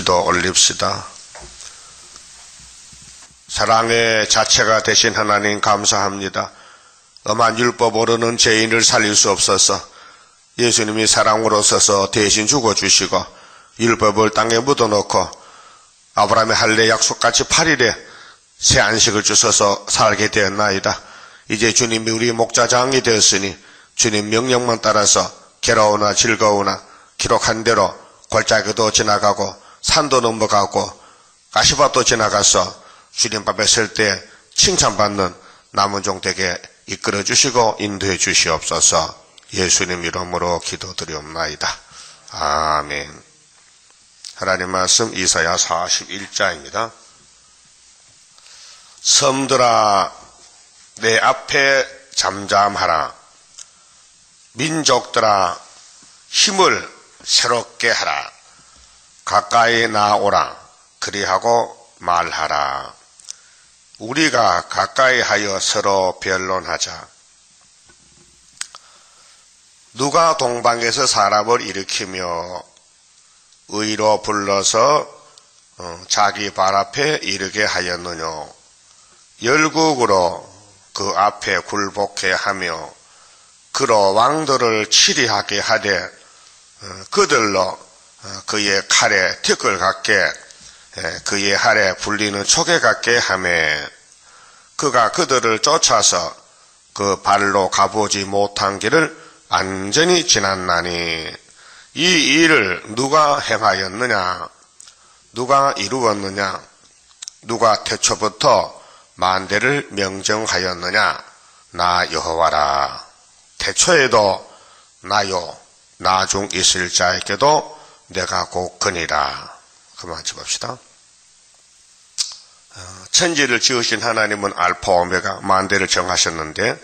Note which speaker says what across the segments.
Speaker 1: 기도 올립시다. 사랑의 자체가 되신 하나님 감사합니다. 엄한 율법 모르는 죄인을 살릴 수 없어서 예수님이 사랑으로 서서 대신 죽어주시고 율법을 땅에 묻어놓고 아브라함의 할례 약속같이 8일에 새 안식을 주셔서 살게 되었나이다. 이제 주님이 우리 목자장이 되었으니 주님 명령만 따라서 괴로우나 즐거우나 기록한 대로 골짜기도 지나가고 산도 넘어가고 가시밭도 지나가서 주님 앞에 설 때 칭찬받는 남은 종되게 이끌어 주시고 인도해 주시옵소서. 예수님 이름으로 기도드리옵나이다. 아멘. 하나님 말씀 이사야 41장입니다. 섬들아 내 앞에 잠잠하라. 민족들아 힘을 새롭게 하라. 가까이 나오라. 그리하고 말하라. 우리가 가까이 하여 서로 변론하자. 누가 동방에서 사람을 일으키며 의로 불러서 자기 발 앞에 이르게 하였느냐. 열국으로 그 앞에 굴복해 하며 그로 왕들을 치리하게 하되 그들로 그의 칼에 티끌 같게 그의 활에 불리는 촉에 같게 하매 그가 그들을 쫓아서 그 발로 가보지 못한 길을 완전히 지났나니 이 일을 누가 행하였느냐? 누가 이루었느냐? 누가 태초부터 만대를 명정하였느냐? 나 여호와라. 태초에도 나요 나중 있을 자에게도 내가 곧거니라. 그만 짚읍시다. 천지를 지으신 하나님은 알파 오메가 만대를 정하셨는데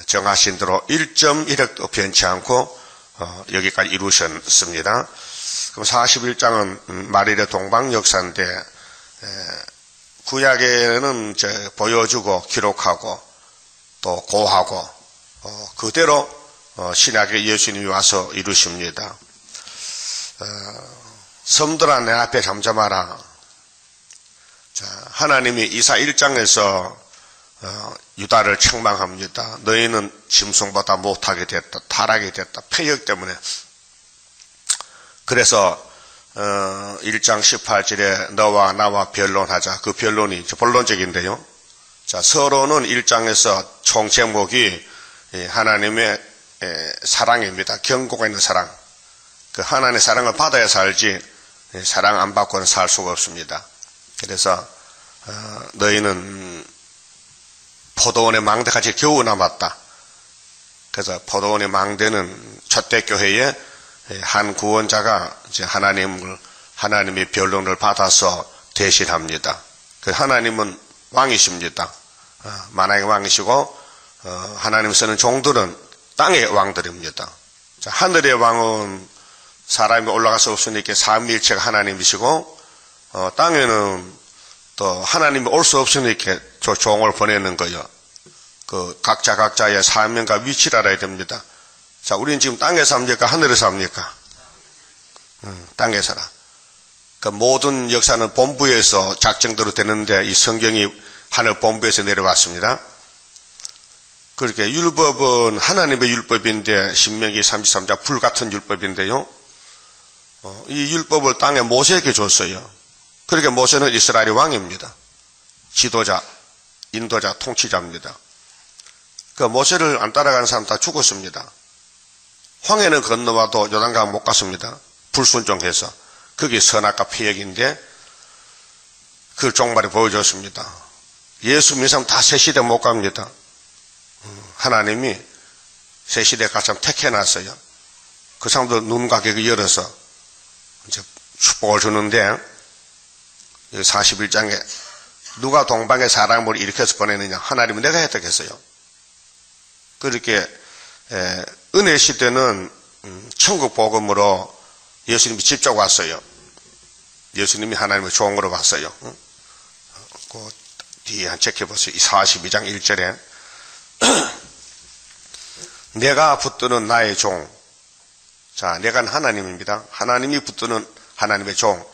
Speaker 1: 정하신 대로 1.1획도 변치 않고 여기까지 이루셨습니다. 그럼 41장은 말일의 동방 역사인데 구약에는 보여주고 기록하고 또 고하고 그대로 신약에 예수님이 와서 이루십니다. 섬들아 내 앞에 잠잠하라. 자, 하나님이 이사 1장에서 유다를 책망합니다. 너희는 짐승보다 못하게 됐다. 타락이 됐다. 패역 때문에. 그래서 1장 18절에 너와 나와 변론하자. 그 변론이 본론적인데요. 자, 서론은 1장에서 총 제목이 하나님의 사랑입니다. 경고가 있는 사랑. 그 하나님의 사랑을 받아야 살지 사랑 안 받고는 살 수가 없습니다. 그래서 너희는 포도원의 망대같이 겨우 남았다. 그래서 포도원의 망대는 초대교회에 한 구원자가 이제 하나님의 변론을 받아서 대신합니다. 그 하나님은 왕이십니다. 만왕의 왕이시고 하나님 쓰는 종들은 땅의 왕들입니다. 자, 하늘의 왕은 사람이 올라가서 없으니까 삼위일체가 하나님이시고 땅에는 또 하나님이 올 수 없으니까 저 종을 보내는 거예요. 그 각자의 사명과 위치를 알아야 됩니다. 자, 우리는 지금 땅에 삽니까? 하늘에 삽니까? 땅에 살아. 그 모든 역사는 본부에서 작정대로 되는데 이 성경이 하늘 본부에서 내려왔습니다. 그렇게 율법은 하나님의 율법인데 신명기 33장 불같은 율법인데요. 이 율법을 땅에 모세에게 줬어요. 그렇게 모세는 이스라엘의 왕입니다. 지도자, 인도자, 통치자입니다. 그 모세를 안 따라가는 사람 다 죽었습니다. 황해는 건너와도 요단강 못 갔습니다. 불순종해서. 그게 선악과 패역인데 그 종말이 보여줬습니다. 예수 믿는 사람 다 새 시대 못 갑니다. 하나님이 새 시대 가서 택해놨어요. 그 사람도 눈 가게 열어서 이제 축복을 주는데 41장에 누가 동방에 사람을 일으켜서 보내느냐? 하나님은 내가 혜택했어요. 그렇게 은혜 시대는 천국 복음으로 예수님이 직접 왔어요. 예수님이 하나님의 종으로 왔어요. 그 뒤에 한 체크해보세요. 42장 1절에 내가 붙드는 나의 종. 자, 내가 하나님입니다. 하나님이 붙드는 하나님의 종.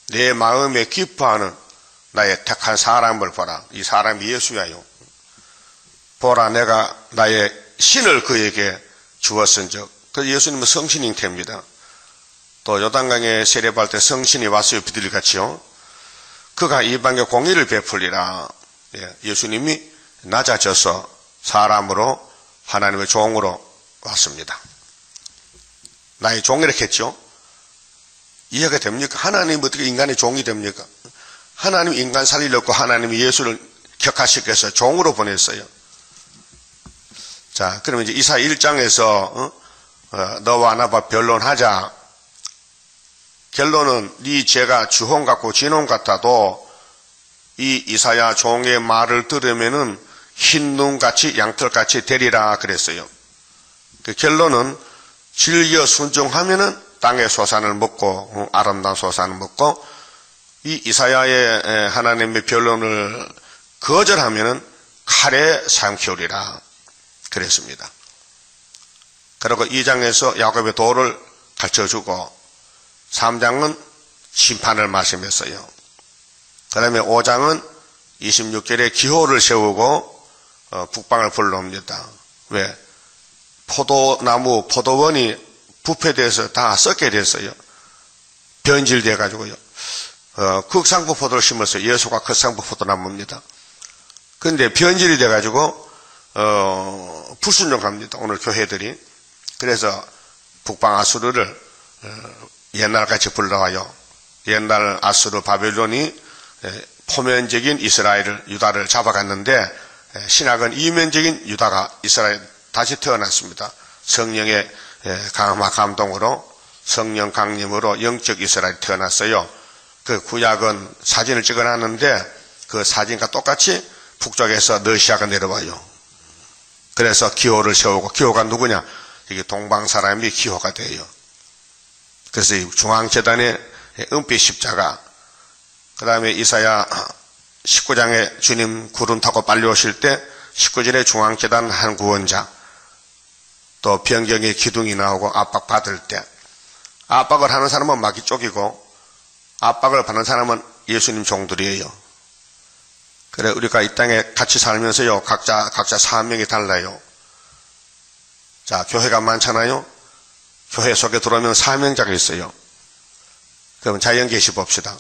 Speaker 1: 내 마음에 기뻐하는 나의 택한 사람을 보라. 이 사람이 예수야요. 보라, 내가 나의 신을 그에게 주었은즉. 그 예수님은 성신인 태입니다. 또 요단강에 세례받을 때 성신이 왔어요. 비둘기같이요. 그가 이방에 공의를 베풀리라. 예수님이 낮아져서 사람으로 하나님의 종으로 왔습니다. 나의 종 이렇게 했죠. 이해가 됩니까? 하나님 어떻게 인간의 종이 됩니까? 하나님 인간 살리려고 하나님이 예수를 격하시기 위해서 종으로 보냈어요. 자, 그러면 이제 이사 1장에서 너와 나와 변론하자. 결론은 네 죄가 주홍 같고 진홍 같아도 이 이사야 종의 말을 들으면은 흰 눈같이 양털같이 되리라 그랬어요. 그 결론은 즐겨 순종하면은 땅의 소산을 먹고 아름다운 소산을 먹고 이 이사야의 하나님의 변론을 거절하면은 칼에 삼키우리라 그랬습니다. 그리고 2장에서 야곱의 도를 가르쳐주고 3장은 심판을 말씀했어요. 그 다음에 5장은 26절에 기호를 세우고 북방을 불러옵니다. 왜? 포도나무, 포도원이 부패돼서 다 썩게 됐어요. 변질돼가지고요. 극상부 포도를 심었어요. 예수가 극상부 포도나무입니다. 근데 변질이 돼가지고, 불순종합니다. 오늘 교회들이. 그래서 북방 아수르를, 옛날같이 불러와요. 옛날 아수르 바벨론이 포면적인 이스라엘을, 유다를 잡아갔는데, 신학은 이면적인 유다가 이스라엘 다시 태어났습니다. 성령의 강화 감동으로 성령 강림으로 영적 이스라엘이 태어났어요. 그 구약은 사진을 찍어놨는데 그 사진과 똑같이 북쪽에서 러시아가 내려와요. 그래서 기호를 세우고, 기호가 누구냐? 이게 동방 사람이 기호가 돼요. 그래서 이 중앙재단의 은빛 십자가, 그 다음에 이사야 19장에 주님 구름 타고 빨리 오실 때 19절에 중앙재단 한 구원자, 또 변경의 기둥이 나오고 압박받을 때, 압박을 하는 사람은 마귀 쪽이고 압박을 받는 사람은 예수님 종들이에요. 그래, 우리가 이 땅에 같이 살면서요, 각자 사명이 달라요. 자, 교회가 많잖아요. 교회 속에 들어오면 사명자가 있어요. 그럼 자연계시 봅시다.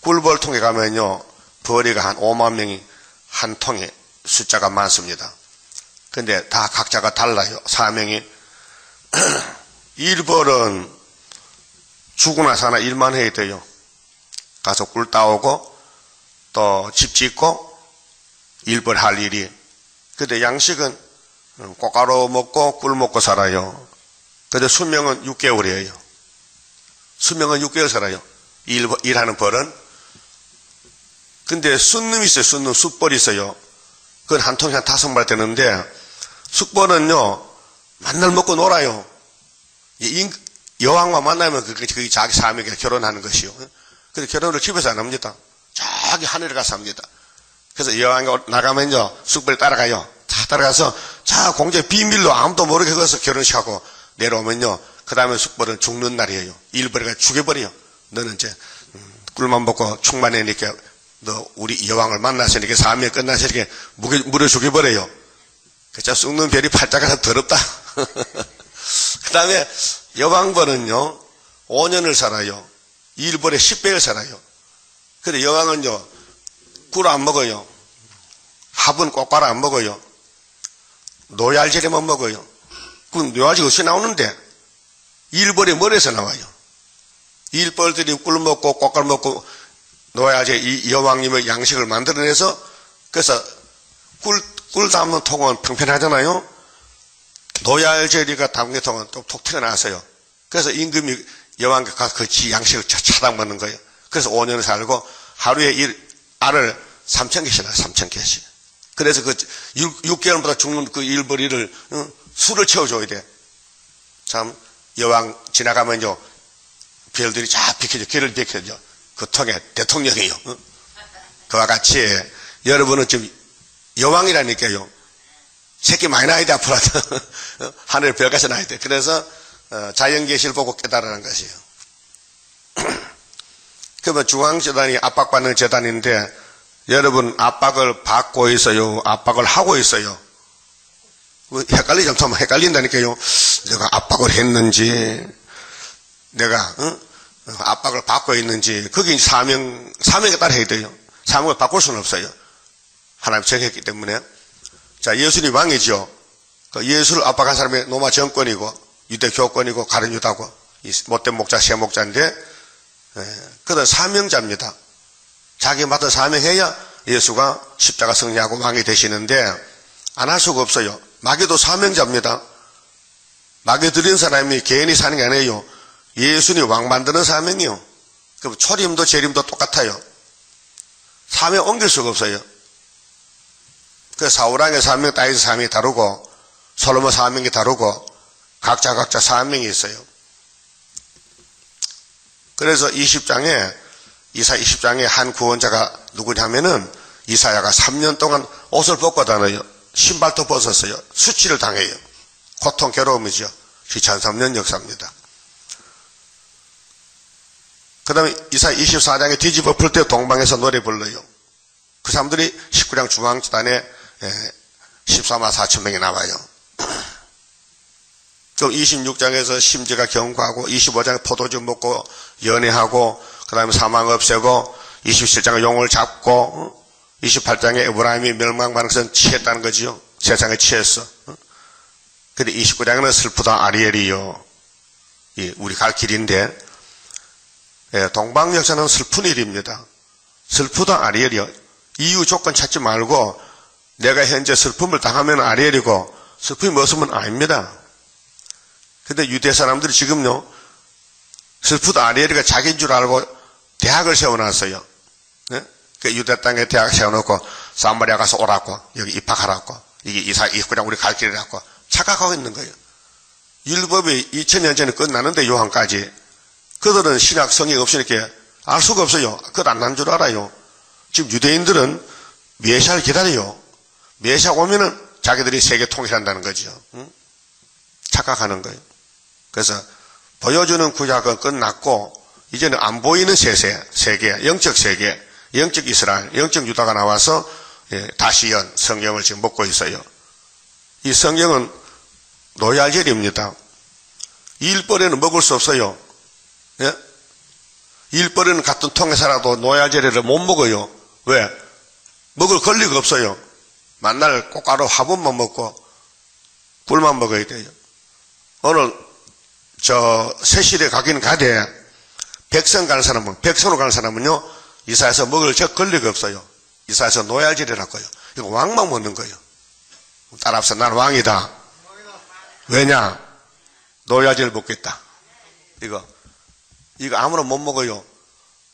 Speaker 1: 꿀벌통에 가면요, 벌이가 한 5만 명이 한 통에 숫자가 많습니다. 근데 다 각자가 달라요. 사명이. 일벌은 죽고 나서 하나 일만 해야 돼요. 가서 꿀 따오고 또 집 짓고 일벌 할 일이. 근데 양식은 꽃가루 먹고 꿀 먹고 살아요. 근데 수명은 6개월이에요. 수명은 6개월 살아요. 일하는 벌은. 근데 숫놈이 있어요. 숫놈, 숫벌이 있어요. 그건 한 통에 한 5마리 되는데, 숫벌은요, 맨날 먹고 놀아요. 여왕과 만나면 그게 자기 사명에 결혼하는 것이요. 근데 결혼을 집에서 안 합니다. 저기 하늘에 가서 합니다. 그래서 여왕이 나가면요, 숫벌이 따라가요. 다 따라가서, 자, 공제 비밀로 아무도 모르게 거기서 결혼식하고 내려오면요, 그 다음에 숫벌은 죽는 날이에요. 일벌이가 죽여버려요. 너는 이제, 꿀만 먹고 충만해니까, 너 우리 여왕을 만나서니까 사명이 끝나서 이렇게 물에 죽여버려요. 그쵸? 쑥는 별이 팔자가 더럽다. 그 다음에 여왕벌은요, 5년을 살아요. 일벌에 10배를 살아요. 근데 여왕은요, 꿀 안 먹어요. 합은 꽃가루 안 먹어요. 노얄제리만 먹어요. 그 노얄제리 어디서 나오는데? 일벌이 머리에서 나와요. 일벌들이 꿀 먹고 꽃가루 먹고 노야제 이 여왕님의 양식을 만들어내서, 그래서 꿀 담는 통은 평평하잖아요. 노얄제리가 담는 통은 톡 튀어나왔어요. 그래서 임금이 여왕께 가서 그 양식을 차당 먹는 거예요. 그래서 5년을 살고 하루에 알을 3,000개씩 나요. 3,000개씩. 그래서 그 6개월보다 죽는 그 일벌이를 술을 채워줘야 돼. 참, 여왕 지나가면요, 별들이 쫙 비켜줘. 길을 비켜줘. 그 통에 대통령이요. 그와 같이 여러분은 지금 여왕이라니까요. 새끼 많이 낳아야 돼, 앞으로. 하늘에 별같이 낳아야 돼. 그래서 자연계시를 보고 깨달으라는 것이에요. 그러면 중앙재단이 압박받는 재단인데 여러분 압박을 받고 있어요? 압박을 하고 있어요? 헷갈리죠. 헷갈린다니까요. 내가 압박을 했는지 내가 압박을 받고 있는지 그게 사명에 따라 해야 돼요. 사명을 바꿀 수는 없어요. 하나님 정했기 때문에. 자, 예수님 왕이죠. 그 예수를 압박한 사람이 로마 정권이고 유대 교권이고 가룟 유다고 못된 목자 새 목자인데 그는 사명자입니다. 자기 맡은 사명해야 예수가 십자가 승리하고 왕이 되시는데 안 할 수가 없어요. 마귀도 사명자입니다. 마귀 들인 사람이 개인이 사는 게 아니에요. 예수님 왕 만드는 사명이요. 그럼 초림도 재림도 똑같아요. 사명 옮길 수가 없어요. 그 사울왕의 사명, 다윗의 사명이 다르고 솔로몬 사명이 다르고 각자 사명이 있어요. 그래서 20장에 이사 20장에 한 구원자가 누구냐면은 이사야가 3년 동안 옷을 벗고 다녀요. 신발도 벗었어요. 수치를 당해요. 고통 괴로움이죠. 2003년 역사입니다. 그 다음에 이사야 24장에 뒤집어 풀 때 동방에서 노래 불러요. 그 사람들이 19장 중앙재단에 14만 4천 명이 나와요. 또 26장에서 심지가 경고하고 25장에 포도주 먹고 연애하고 그 다음에 사망 없애고 27장에 용을 잡고 28장에 에브라임이 멸망받는 것은 취했다는 거지요. 세상에 취했어. 근데 29장에는 슬프다 아리엘이요. 우리 갈 길인데 동방 역사는 슬픈 일입니다. 슬프다 아리엘이요. 이유 조건 찾지 말고 내가 현재 슬픔을 당하면 아리엘이고 슬픔이 없으면 아닙니다. 근데 유대 사람들이 지금요 슬프다 아리엘이가 자기인 줄 알고 대학을 세워놨어요. 네? 그 유대 땅에 대학 세워놓고 사마리아 가서 오라고 여기 입학하라고 이게 이사 29장 우리 갈 길이라고 착각하고 있는 거예요. 율법이 2000년 전에 끝나는데 요한까지 그들은 신학 성경 없으니까 알 수가 없어요. 그것 안 난 줄 알아요. 지금 유대인들은 메시아를 기다려요. 메시아 오면은 자기들이 세계 통일한다는 거죠. 응? 착각하는 거예요. 그래서 보여주는 구약은 끝났고 이제는 안 보이는 세계, 영적 세계, 영적 이스라엘, 영적 유다가 나와서 다시연 성경을 지금 먹고 있어요. 이 성경은 노얄젤입니다. 일벌에는 먹을 수 없어요. 예? 일벌에는 같은 통에 살아도 노얄젤을 못 먹어요. 왜? 먹을 권리가 없어요. 만날 꽃가루 화분만 먹고 꿀만 먹어야 돼요. 오늘 세실에 가긴 가되 백성 가는 사람은 백성으로 가는 사람은요 이사에서 먹을 저 권리가 없어요. 이사에서 노얄질이라고요. 이거 왕만 먹는 거예요. 따라합시다. 나는 왕이다. 왜냐? 노얄질 먹겠다. 이거 아무나 못 먹어요.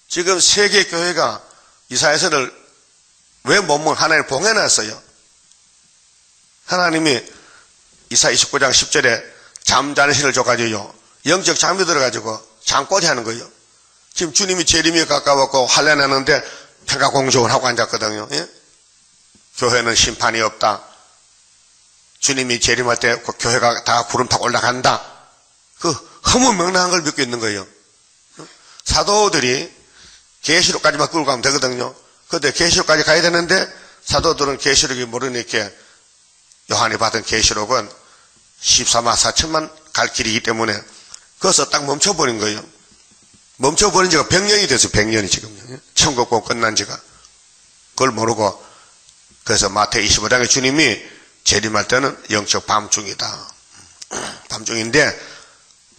Speaker 1: 지금 세계 교회가 이사에서를 왜 못 먹는 하나님 봉해놨어요. 하나님이 이사 29장 10절에 잠자는 신을 줘가지고요. 영적 잠이 들어가지고 잠꼬리 하는 거예요. 지금 주님이 재림이 가까웠고 환란하는데 평가공정을 하고 앉았거든요. 예? 교회는 심판이 없다. 주님이 재림할 때 그 교회가 다 구름 타고 올라간다. 그 허무맹랑한 걸 믿고 있는 거예요. 사도들이 계시록까지만 끌고 가면 되거든요. 그런데 계시록까지 가야 되는데 사도들은 계시록이 모르니까 요한이 받은 계시록은 14만 4천만 갈 길이기 때문에 거기서 딱 멈춰버린 거예요. 멈춰버린 지가 100년이 됐어요. 100년이 지금요. 천국권 끝난 지가. 그걸 모르고 그래서 마태 25장에 주님이 재림할 때는 영적 밤중이다. 밤중인데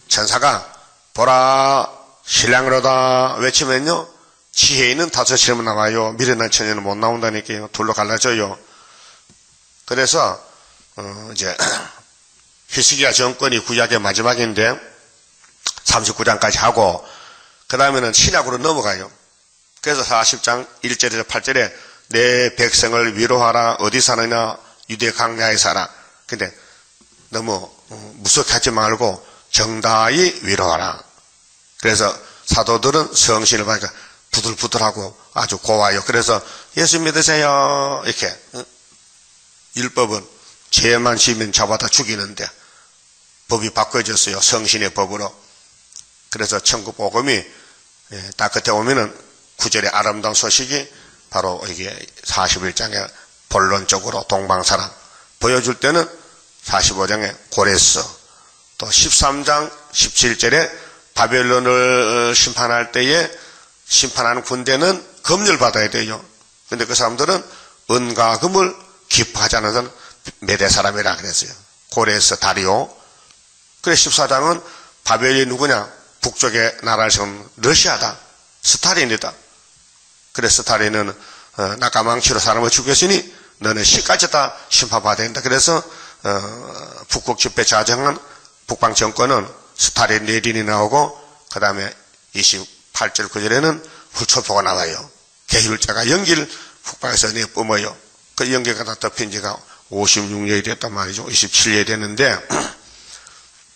Speaker 1: 천사가 보라 신랑으로다 외치면요 지혜 있는 다섯 시름은 나와요. 미련한 처녀는 못 나온다니까요. 둘로 갈라져요. 그래서 이제 히스기야 정권이 구약의 마지막인데 39장까지 하고 그 다음에는 신약으로 넘어가요. 그래서 40장 1절에서 8절에 내 백성을 위로하라. 어디 사느냐? 유대 강야에 살아. 근데 너무 무섭게 하지 말고 정다히 위로하라. 그래서 사도들은 성신을 받으니까 부들부들하고 아주 고와요. 그래서 예수 믿으세요. 이렇게. 율법은 죄만 지면 잡아다 죽이는데 법이 바꿔졌어요. 성신의 법으로. 그래서 천국 복음이 딱 끝에 오면은 9절의 아름다운 소식이 바로 이게 41장의 본론적으로 동방사랑 보여줄 때는 45장의 고레스, 또 13장 17절에 바벨론을 심판할 때에 심판하는 군대는 검열받아야 돼요. 근데 그 사람들은 은과 금을 기뻐하지 않는 사람 메대 사람이라 그랬어요. 고레스, 다리오. 그래 14장은 바벨이 누구냐? 북쪽의 나라를 세운 러시아다. 스탈린이다. 그래서 스탈린은 낙가망치로 사람을 죽였으니 너는 시까지 다 심판받아야 된다. 그래서 북극 집회 자정한 북방 정권은 스탈린 레닌이 나오고 그 다음에 28절 9절에는 훌초포가 나와요. 계율자가 연기를 북방에서 내뿜어요. 그 연기가 다 덮인 지가 56년이 됐단 말이죠. 27년이 됐는데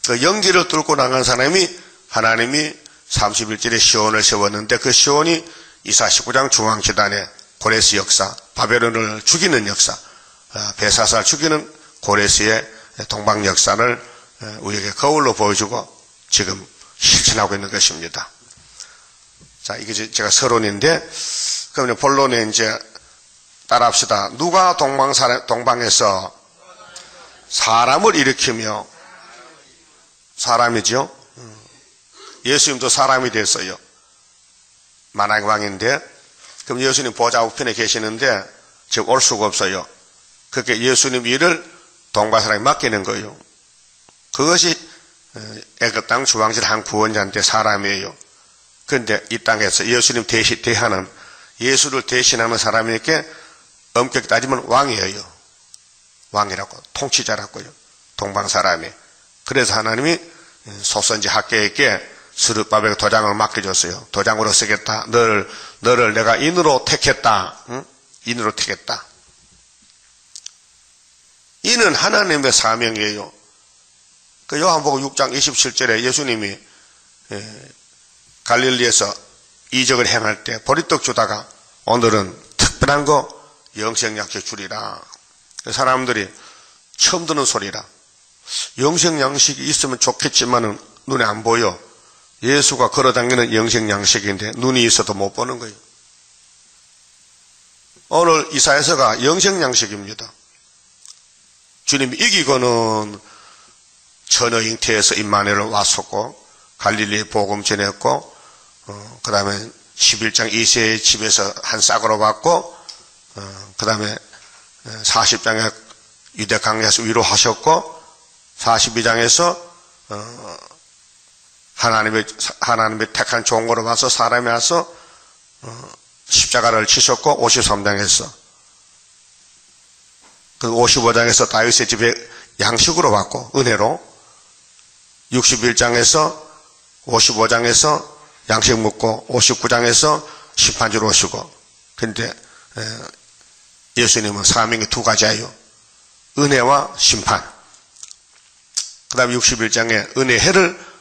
Speaker 1: 그 연기를 뚫고 나간 사람이 하나님이 31절에 시온을 세웠는데 그 시온이 이사 19장 중앙지단의 고레스 역사, 바벨론을 죽이는 역사, 베사살 죽이는 고레스의 동방 역사를 우리에게 거울로 보여주고 지금 실천하고 있는 것입니다. 자, 이게 제가 서론인데, 그러면 본론에 이제 따라합시다. 누가 동방에서 사람을 일으키며, 사람이죠? 예수님도 사람이 됐어요. 만왕의 왕인데, 그럼 예수님 보좌 우편에 계시는데, 지금 올 수가 없어요. 그렇게 예수님 일을 동방 사람이 맡기는 거예요. 그것이 애굽 땅 주왕실 한 구원자한테 사람이에요. 그런데 이 땅에서 예수님 대하는, 예수를 대신하는 사람에게 엄격히 따지면 왕이에요. 왕이라고, 통치자라고요. 동방 사람이. 그래서 하나님이 소선지 학계에게 스룹바벨 도장을 맡겨줬어요. 도장으로 쓰겠다. 너를 내가 인으로 택했다. 응? 인으로 택했다. 이는 하나님의 사명이에요. 그 요한복음 6장 27절에 예수님이 갈릴리에서 이적을 행할 때 보리떡 주다가 오늘은 특별한 거 영생양식 주리라. 사람들이 처음 듣는 소리라. 영생양식이 있으면 좋겠지만은 눈에 안 보여. 예수가 걸어다니는 영생양식인데 눈이 있어도 못 보는 거예요. 오늘 이사야서가 영생양식입니다. 주님이 이기고는 처녀 잉태에서 임마누엘 왔었고 갈릴리에 복음 전했고 그 다음에 11장 이세의 집에서 한 싹으로 받고 그 다음에 40장에 유대 강야에서 위로하셨고 42장에서 하나님의 택한 종으로 와서 사람이 와서 십자가를 치셨고 53장에서 그 55장에서 다윗의 집에 양식으로 받고 은혜로 61장에서 55장에서 양식 먹고 59장에서 심판주로 오시고 그런데 예수님은 사명이 두 가지예요. 은혜와 심판. 그 다음에 61장에 은혜 해를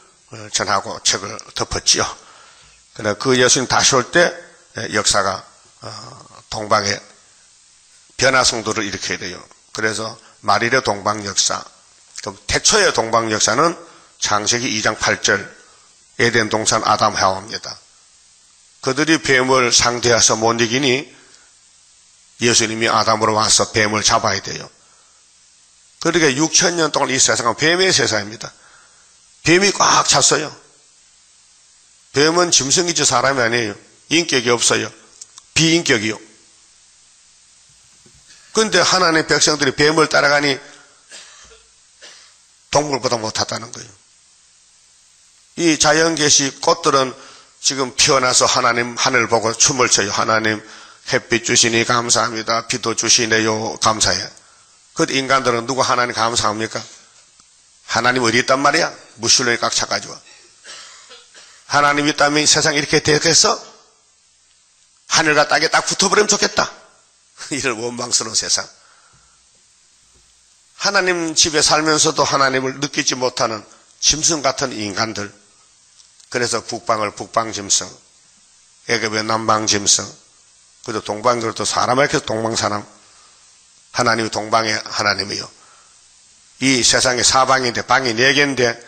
Speaker 1: 전하고 책을 덮었지요. 그러나 그 예수님 다시 올 때 역사가 동방의 변화성도를 일으켜야 돼요. 그래서 말일의 동방 역사, 태초의 동방 역사는 창세기 2장 8절 에덴 동산 아담 하와입니다. 그들이 뱀을 상대해서 못 이기니 예수님이 아담으로 와서 뱀을 잡아야 돼요. 그러니까 6,000년 동안 이 세상은 뱀의 세상입니다. 뱀이 꽉 찼어요. 뱀은 짐승이지 사람이 아니에요. 인격이 없어요. 비인격이요. 그런데 하나님의 백성들이 뱀을 따라가니 동물보다 못하다는 거예요. 이 자연계시 꽃들은 지금 피어나서 하나님 하늘 보고 춤을 춰요. 하나님 햇빛 주시니 감사합니다. 비도 주시네요. 감사해요. 그 인간들은 누구 하나님 감사합니까? 하나님 어디 있단 말이야? 무신론이 꽉 차가지고. 하나님 있다면 세상이 이렇게 되겠어? 하늘과 땅에 딱 붙어버리면 좋겠다. 이런 원망스러운 세상. 하나님 집에 살면서도 하나님을 느끼지 못하는 짐승 같은 인간들. 그래서 북방을 북방짐승, 애굽의 남방짐승, 그래도 동방들도 사람을 해서 동방사람, 하나님이 동방의 하나님이요. 이 세상에 사방인데 방이 4개인데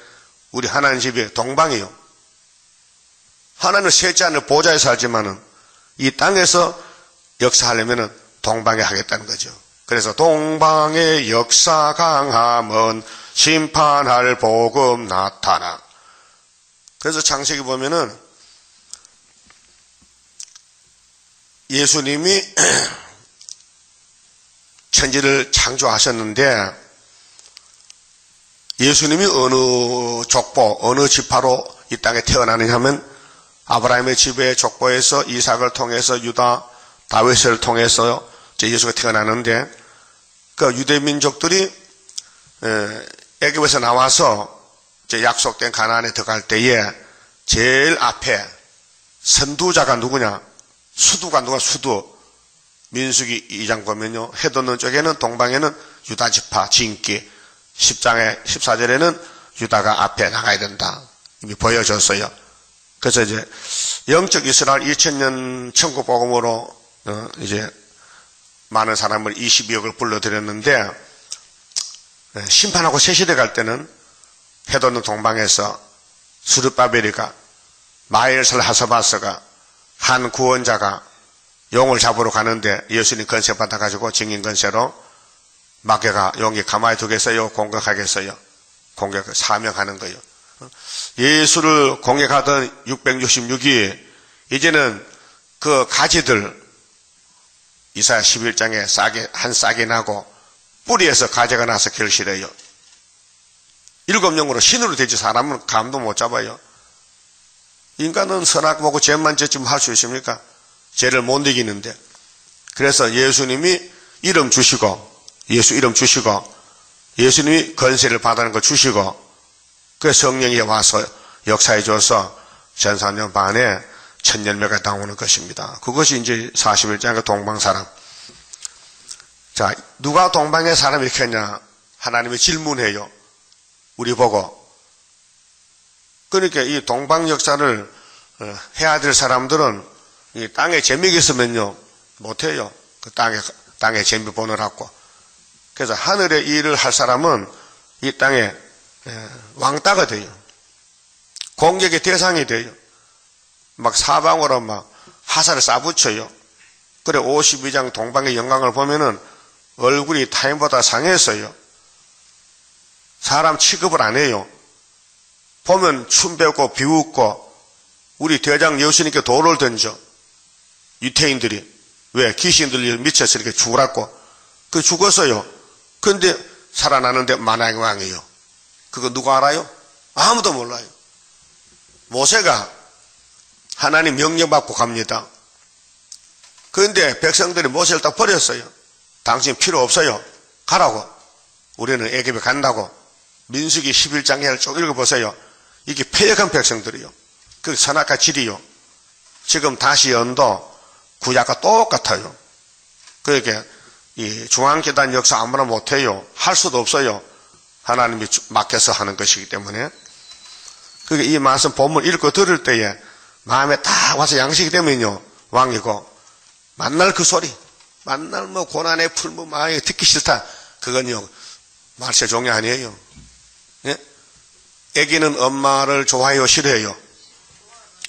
Speaker 1: 우리 하나님 집이 동방이요. 하나님은 셋째 하늘 보좌에 살지만은 이 땅에서 역사하려면은 동방에 하겠다는 거죠. 그래서 동방의 역사 강함은 심판할 복음 나타나. 그래서 창세기 보면은 예수님이 천지를 창조하셨는데 예수님이 어느 족보, 어느 지파로 이 땅에 태어나느냐 하면 아브라함의 지배의 족보에서 이삭을 통해서 유다, 다윗을 통해서 예수가 태어나는데 그 유대 민족들이 애굽에서 나와서 약속된 가나안에 들어갈 때에 제일 앞에 선두자가 누구냐? 수두가 누가 수두? 민수기 2장 보면요. 해 돋는 쪽에는 동방에는 유다 지파 진기 10장에 14절에는 유다가 앞에 나가야 된다. 이미 보여줬어요. 그래서 이제 영적 이스라엘 2000년 천국 복음으로 이제 많은 사람을 22억을 불러들였는데 심판하고 새 시대 갈 때는 해 돋는 동방에서 수르바벨이가 마엘살 하사바스가 한 구원자가 용을 잡으러 가는데 예수님 건세 받아가지고 증인 건세로 마귀가 용이 가만히 두겠어요? 공격하겠어요? 공격, 사명하는 거예요. 예수를 공격하던 666이 이제는 그 가지들 이사야 11장에 한 싹이 나고 뿌리에서 가지가 나서 결실해요. 7영으로 신으로 되지 사람은 감도 못 잡아요. 인간은 선악 보고 죄만 졌으면 할 수 있습니까? 죄를 못 이기는데. 그래서 예수님이 이름 주시고 예수 이름 주시고 예수님이 건세를 받는 걸 주시고 그 성령이 와서 역사해 줘서 전사년 반에 천열매가 나오는 것입니다. 그것이 이제 41장의 동방 사람. 자, 누가 동방의 사람 이렇게 했냐? 하나님이 질문해요. 우리 보고. 그러니까 이 동방 역사를 해야 될 사람들은 이 땅에 재미가 있으면요 못해요. 그 땅에 재미 보느라고. 그래서 하늘의 일을 할 사람은 이 땅에 왕따가 돼요. 공격의 대상이 돼요. 막 사방으로 막 화살을 쏴붙여요. 그래 52장 동방의 영광을 보면은 얼굴이 타인보다 상했어요. 사람 취급을 안 해요. 보면 춤 배우고 비웃고 우리 대장 예수님께 돌을 던져. 유태인들이 왜 귀신들이 미쳐서 이렇게 죽으라고 그 죽었어요. 그런데 살아나는데 만왕의 왕이에요. 그거 누가 알아요? 아무도 몰라요. 모세가 하나님 명령 받고 갑니다. 그런데 백성들이 모세를 딱 버렸어요. 당신 필요 없어요. 가라고. 우리는 애굽에 간다고. 민수기 11장에 쭉 읽어보세요. 이게 패역한 백성들이요. 그 선악과 질이요. 지금 다시 연도 구약과 똑같아요. 그러니까 이 중앙계단 역사 아무나 못해요. 할 수도 없어요. 하나님이 맡겨서 하는 것이기 때문에. 그러니까 이 말씀 본문 읽고 들을 때에 마음에 딱 와서 양식이 되면요 왕이고 만날 그 소리 만날 뭐 고난의 풀무 마음에 듣기 싫다 그건요 말세 종이 아니에요. 예? 애기는 엄마를 좋아해요 싫어해요?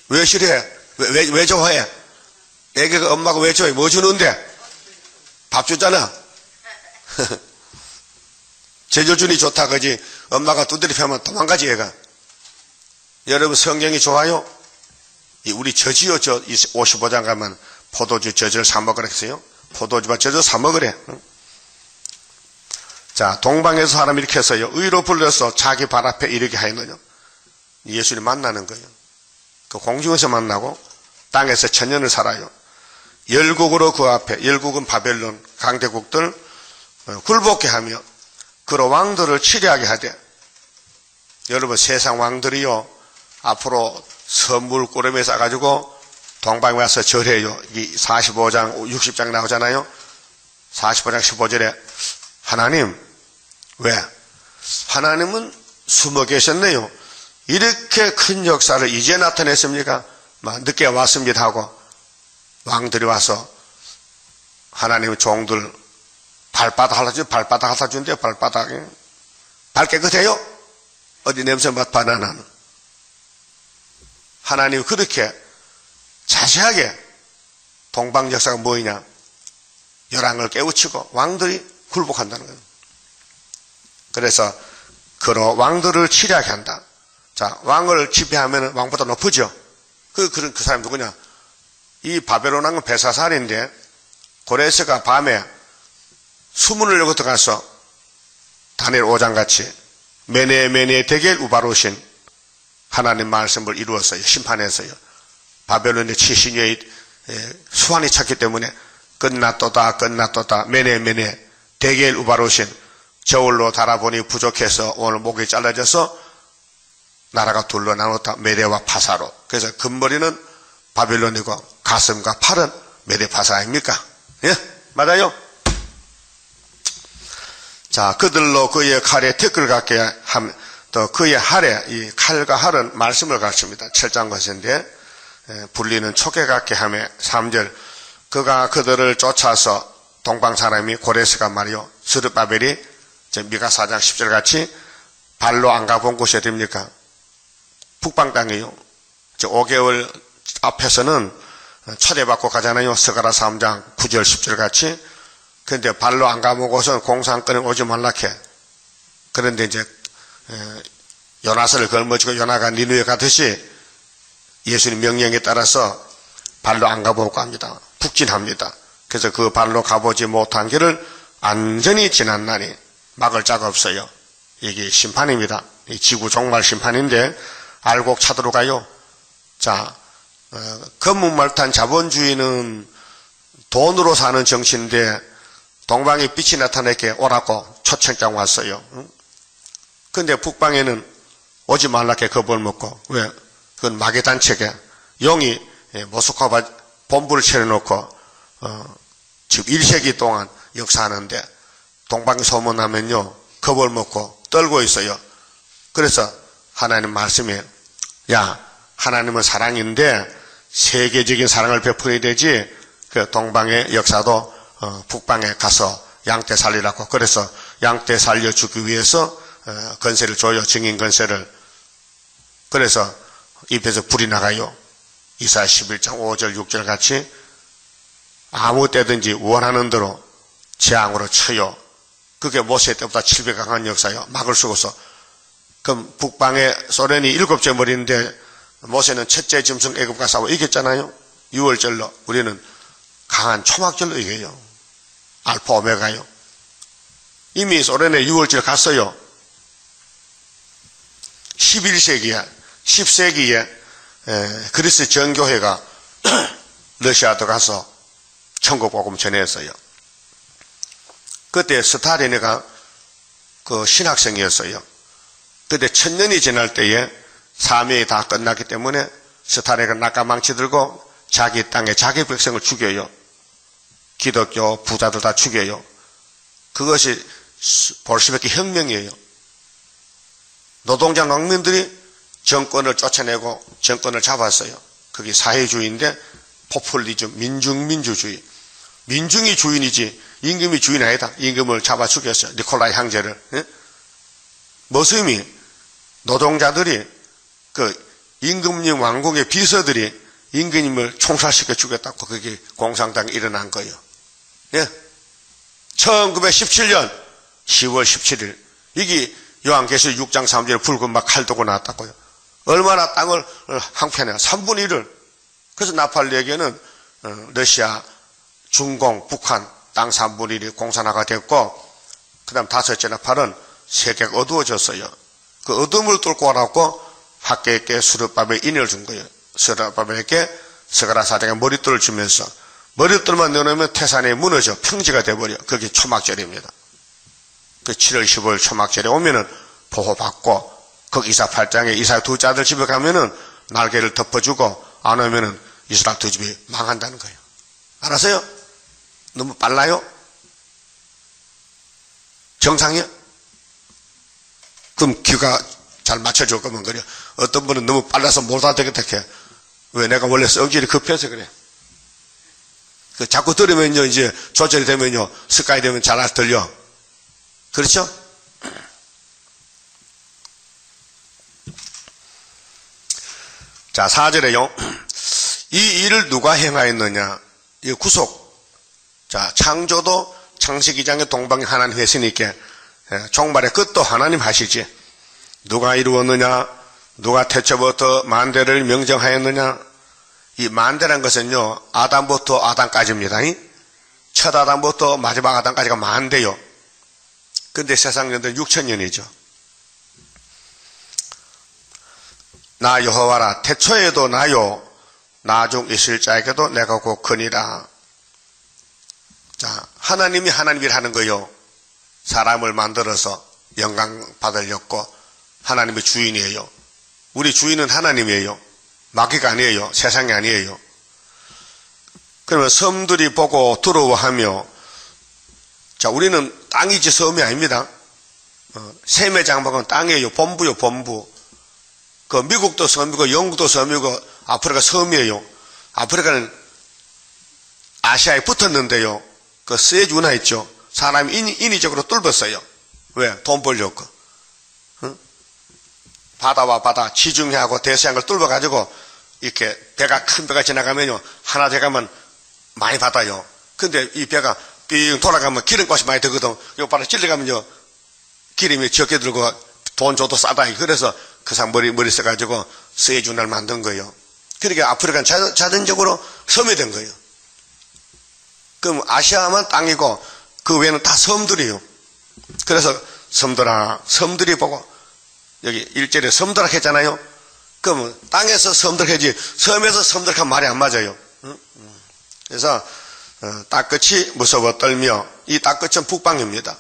Speaker 1: 왜 싫어해? 왜 좋아해? 애기가 엄마가 왜 좋아해? 뭐 주는데? 밥 주잖아. 제조준이 좋다 그지? 엄마가 두드려 패면 도망가지 얘가. 여러분 성경이 좋아요? 우리 저지요 저 55장 가면 포도주 젖을 사 먹으라 했어요. 포도주와 젖을 사 먹으래. 자 동방에서 사람 이렇게 해서요 의로 불러서 자기 발 앞에 이르게 하였느냐. 예수님 만나는 거예요. 그 공중에서 만나고 땅에서 천년을 살아요. 열국으로 그 앞에 열국은 바벨론 강대국들 굴복케 하며 그로 왕들을 치리하게 하되. 여러분 세상 왕들이요 앞으로 선물 꾸러미에 싸가지고 동방에 와서 절해요. 이 45장 60장 나오잖아요. 45장 15절에 하나님 왜? 하나님은 숨어 계셨네요. 이렇게 큰 역사를 이제 나타냈습니까? 늦게 왔습니다 하고 왕들이 와서 하나님의 종들 발바닥 갖다 준대요. 발바닥에 발 깨끗해요? 어디 냄새 맡 바나나는 하나님이 그렇게 자세하게 동방 역사가 뭐이냐? 열왕을 깨우치고 왕들이 굴복한다는 거예요. 그래서 그로 왕들을 치리하게 한다. 자, 왕을 지배하면 왕보다 높으죠. 그 사람 누구냐? 이 바벨론 왕은 벨사살인데 고레스가 밤에 수문을 열고 들어가서 다니엘 5장같이 메네 데겔 우바로신 하나님 말씀을 이루었어요. 심판했어요. 바벨론의 최신의 수완이 찼기 때문에 끝났도다 메네 데겔 우바로신 저울로 달아보니 부족해서 오늘 목이 잘라져서 나라가 둘로 나눴다. 메대와 파사로. 그래서 금머리는 바벨론이고 가슴과 팔은 메대 파사 아닙니까? 예? 맞아요? 자, 그들로 그의 칼에 태클 갖게 함, 또 그의 할에, 이 칼과 할은 말씀을 가르칩니다. 7장 것인데, 불리는 촉에 갖게 하며 3절, 그가 그들을 쫓아서 동방 사람이 고레스가 말이요. 스룹바벨이 미가 4장 10절 같이 발로 안 가본 곳이 어딥니까? 북방 땅이에요. 5개월 앞에서는 초대받고 가잖아요. 스가랴 3장 9절 10절 같이. 그런데 발로 안 가본 곳은 공산권에 오지 말라케. 그런데 이제 요나서를 걸머쥐고 요나가 니누에 가듯이 예수님 명령에 따라서 발로 안 가보고 갑니다. 북진합니다. 그래서 그 발로 가보지 못한 길을 안전히 지난 날이 막을 자가 없어요. 이게 심판입니다. 이 지구 종말 심판인데 알곡 찾으러 가요. 자, 검문말탄 자본주의는 돈으로 사는 정치인데 동방에 빛이 나타나게 오라고 초청장 왔어요. 근데 북방에는 오지 말라게 겁을 먹고, 왜? 그건 마개단체계. 용이 모스크바 본부를 차려놓고, 지금 1세기 동안 역사하는데, 동방에 소문나면요, 겁을 먹고 떨고 있어요. 그래서 하나님 말씀에, 야, 하나님은 사랑인데, 세계적인 사랑을 베풀어야 되지, 그 동방의 역사도, 북방에 가서 양떼 살리라고. 그래서 양떼 살려주기 위해서, 건세를 줘요. 증인 건세를. 그래서 입에서 불이 나가요. 이사야 11장 5절 6절 같이 아무 때든지 원하는 대로 재앙으로 쳐요. 그게 모세 때보다 7배 강한 역사요. 막을 수고서. 그럼 북방에 소련이 7째 머리인데 모세는 첫째 짐승 애굽과 싸워 이겼잖아요. 6월절로. 우리는 강한 초막절로 이겨요. 알파 오메가요. 이미 소련에 6월절 갔어요. 11세기에 10세기에 그리스 정교회가 러시아 들어가서 천국복음 전했어요. 그때 스탈린이가 그 신학생이었어요. 그때 1000년이 지날 때에 사명이 다 끝났기 때문에 스탈린이가 낙가망치 들고 자기 땅에 자기 백성을 죽여요. 기독교 부자들 다 죽여요. 그것이 볼시비키 혁명이에요. 노동자 농민들이 정권을 쫓아내고 정권을 잡았어요. 그게 사회주의인데 포퓰리즘, 민중민주주의. 민중이 주인이지 임금이 주인 아니다. 임금을 잡아 죽였어요. 니콜라이 황제를. 예? 무엇이 노동자들이 그 임금님 왕국의 비서들이 임금님을 총살시켜 죽였다고 그게 공산당이 일어난 거예요. 예? 1917년 10월 17일 이게 요한계시록 6장 3절에 붉은 막 칼 들고 나왔다고요. 얼마나 땅을 항편해 3분의 1을. 그래서 나팔리에게는 러시아, 중공, 북한 땅 3분의 1이 공산화가 됐고 그 다음 다섯째 나팔은 세계가 어두워졌어요. 그 어둠을 뚫고 와라고 학계에게 스룹바벨 인을 준 거예요. 스룹바벨에게 스가랴 4장에 머릿돌을 주면서 머릿돌만 넣어놓으면 태산이 무너져 평지가 돼버려. 그게 초막절입니다. 그 7월 15일 초막절에 오면은 보호받고 거기 이사 8장에 이사 두 아들 집에 가면은 날개를 덮어주고 안 오면은 이스라엘 두 집이 망한다는 거예요. 알았어요? 너무 빨라요? 정상이야? 그럼 귀가 잘 맞춰줄 거면 그래. 어떤 분은 너무 빨라서 못 알아듣겠다 해. 왜? 내가 원래 성질이 급해서 그래. 그 자꾸 들으면요 이제 조절이 되면요 습관이 되면 잘 들려. 그렇죠? 자, 4절에요. 이 일을 누가 행하였느냐? 이 구속. 자, 창조도 창세기장의 동방에 하나님 했으니까 종말의 끝도 하나님 하시지. 누가 이루었느냐? 누가 태초부터 만대를 명정하였느냐? 이 만대란 것은요, 아담부터 아담까지입니다. 첫 아담부터 마지막 아담까지가 만대요. 근데 세상 년도 6,000년이죠. 나 여호와라, 태초에도 나요, 나중 있을 자에게도 내가 곧 크니라. 자, 하나님이 하나님이라 하는 거요. 사람을 만들어서 영광 받으려고 하나님의 주인이에요. 우리 주인은 하나님이에요. 마귀가 아니에요. 세상이 아니에요. 그러면 섬들이 보고 두려워하며, 자, 우리는 땅이지 섬이 아닙니다. 셈의 장막은 땅이에요. 본부요, 본부. 그 미국도 섬이고 영국도 섬이고 아프리카 섬이에요. 아프리카는 아시아에 붙었는데요. 그 스에즈 운하 있죠. 사람이 인위적으로 뚫었어요. 왜? 돈 벌려고. 응? 바다와 바다 지중해하고 대서양을 뚫어가지고 이렇게 배가 큰 배가 지나가면요, 하나 돼가면 많이 받아요. 근데 이 배가 삥 돌아가면 기름값이 많이 들거든. 요 바다 찔러가면요, 기름이 적게 들고 돈 줘도 싸다. 그래서 그 사람 머리 써가지고 스에즈 운하를 만든 거예요. 그러니까 아프리카는 자연적으로 섬이 된 거예요. 그럼 아시아만 땅이고 그 외에는 다 섬들이에요. 그래서 섬들아, 섬들이 보고, 여기 1절에 섬들아 했잖아요. 그러면 땅에서 섬들하지 섬에서 섬들하면 말이 안 맞아요. 그래서 땅끝이 무서워 떨며, 이 땅끝은 북방입니다.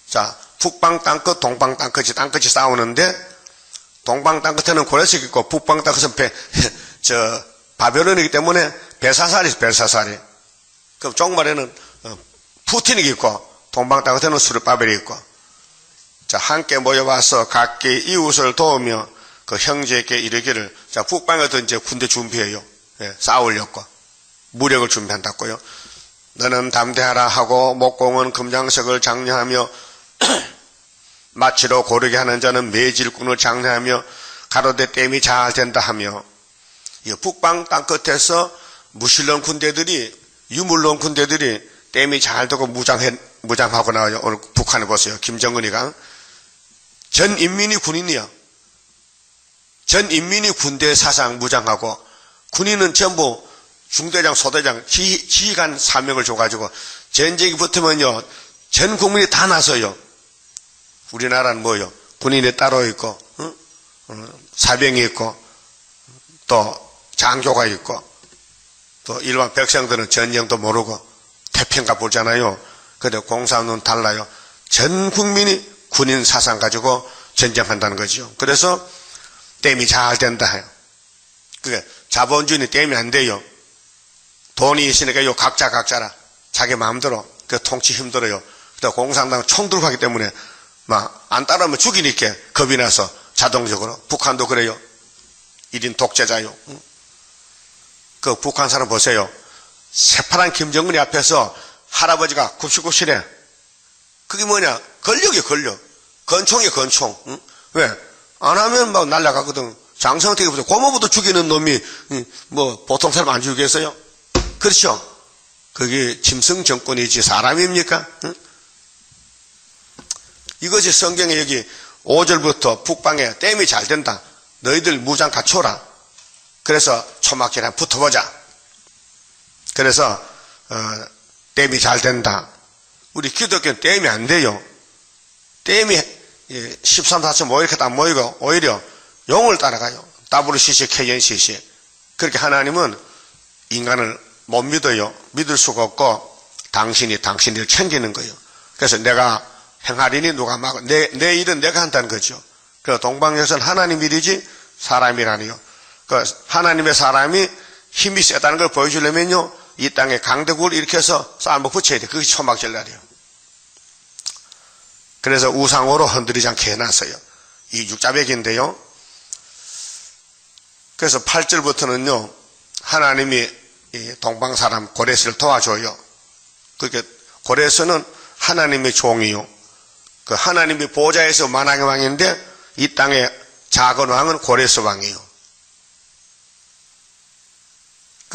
Speaker 1: 자, 북방 땅끝, 동방 땅끝이 싸우는데, 동방 땅끝에는 고레식이 있고 북방 땅끝은 바벨론이기 때문에 벨사살이. 그럼 종말에는 푸틴이 있고 동방 땅끝에는 수르바벨이 있고, 자, 함께 모여와서 각기 이웃을 도우며 그 형제에게 이르기를, 자, 북방에도 이제 군대 준비해요. 예, 싸우려고 무력을 준비한다고요. 너는 담대하라 하고 목공은 금장석을 장려하며 마치로 고르게 하는 자는 매질꾼을 장려하며 가로대 댐이 잘 된다 하며, 이 북방 땅끝에서 무신론 군대들이, 유물론 군대들이 댐이 잘 되고 무장하고 나와요. 오늘 북한에 보세요. 김정은이가 전 인민이 군인이야. 전 인민이 군대 사상 무장하고, 군인은 전부 중대장, 소대장, 지휘관 사명을 줘가지고 전쟁이 붙으면요, 전 국민이 다 나서요. 우리나라는 뭐요? 군인이 따로 있고, 사병이 있고, 또 장교가 있고, 또 일반 백성들은 전쟁도 모르고 태평가 보잖아요. 근데 공산은 달라요. 전 국민이 군인 사상 가지고 전쟁한다는 거죠. 그래서 댐이 잘 된다 해요. 그게 자본주의는 댐이 안 돼요. 돈이 있으니까 요 각자라 자기 마음대로 그 통치 힘들어요. 근데 공산당은 총 들고 하기 때문에 막 안 따르면 죽이니까 겁이 나서 자동적으로. 북한도 그래요. 1인 독재자요. 그 북한 사람 보세요. 새파란 김정은이 앞에서 할아버지가 굽실굽실해. 그게 뭐냐? 권력이에요, 권력. 권총이에요, 권총. 응? 왜? 안 하면 막 날아가거든. 장성택이부터 고모부터 죽이는 놈이 뭐 보통 사람 안 죽이겠어요? 그렇죠? 그게 짐승 정권이지 사람입니까? 응? 이것이 성경에 여기 5절부터 북방에 댐이 잘 된다. 너희들 무장 갖춰라. 그래서 초막절에 붙어보자. 그래서 댐이 잘 된다. 우리 기독교는 댐이 안 돼요. 댐이 13, 14, 뭐 이렇게 다 모이고 오히려 용을 따라가요. WCC, KNCC. 그렇게 하나님은 인간을 못 믿어요. 믿을 수가 없고 당신을 챙기는 거예요. 그래서 내가 행하리니 누가 막 내 일은 내가 한다는 거죠. 그래서 동방여선 하나님 일이지 사람 일 아니요. 그 하나님의 사람이 힘이 세다는 걸 보여주려면요, 이 땅에 강대국을 일으켜서 싸움을 붙여야 돼. 그게 초막절날이에요. 그래서 우상으로 흔들리지 않게 해놨어요. 이 육자백인데요. 그래서 8절부터는요, 하나님이 이 동방 사람 고레스를 도와줘요. 그게 고레스는 하나님의 종이요. 그 하나님의 보좌에서 만왕의 왕인데 이 땅의 작은 왕은 고레스 왕이에요.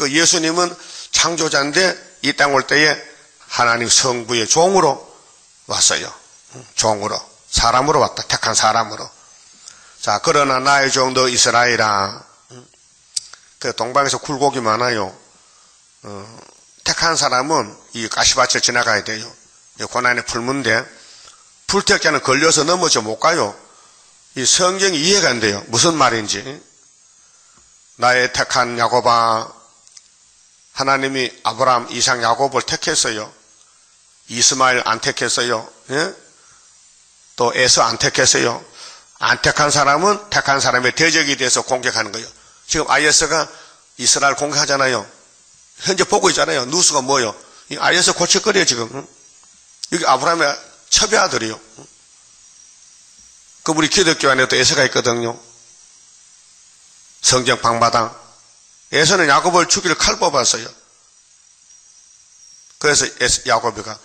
Speaker 1: 그 예수님은 창조자인데 이 땅 올 때에 하나님 성부의 종으로 왔어요. 종으로. 사람으로 왔다. 택한 사람으로. 자, 그러나 나의 종도 이스라엘아. 그 동방에서 굴곡이 많아요. 택한 사람은 이 가시밭을 지나가야 돼요. 고난의 풀문데 불택자는 걸려서 넘어져 못 가요. 이 성경이 이해가 안 돼요. 무슨 말인지. 나의 택한 야곱아, 하나님이 아브라함, 이삭, 야곱을 택했어요. 이스마엘 안 택했어요. 예? 또 에서 안 택했어요. 안 택한 사람은 택한 사람의 대적이 돼서 공격하는 거예요. 지금 IS가 이스라엘 공격하잖아요. 현재 보고 있잖아요. 뉴스가 뭐예요? 이 IS 고칠거리에요 지금. 여기 아브라함의 첩의 아들이요. 그 우리 기독교 안에도 에서가 있거든요. 성경 방마당. 에서는 야곱을 죽일 칼 뽑았어요. 그래서 야곱이가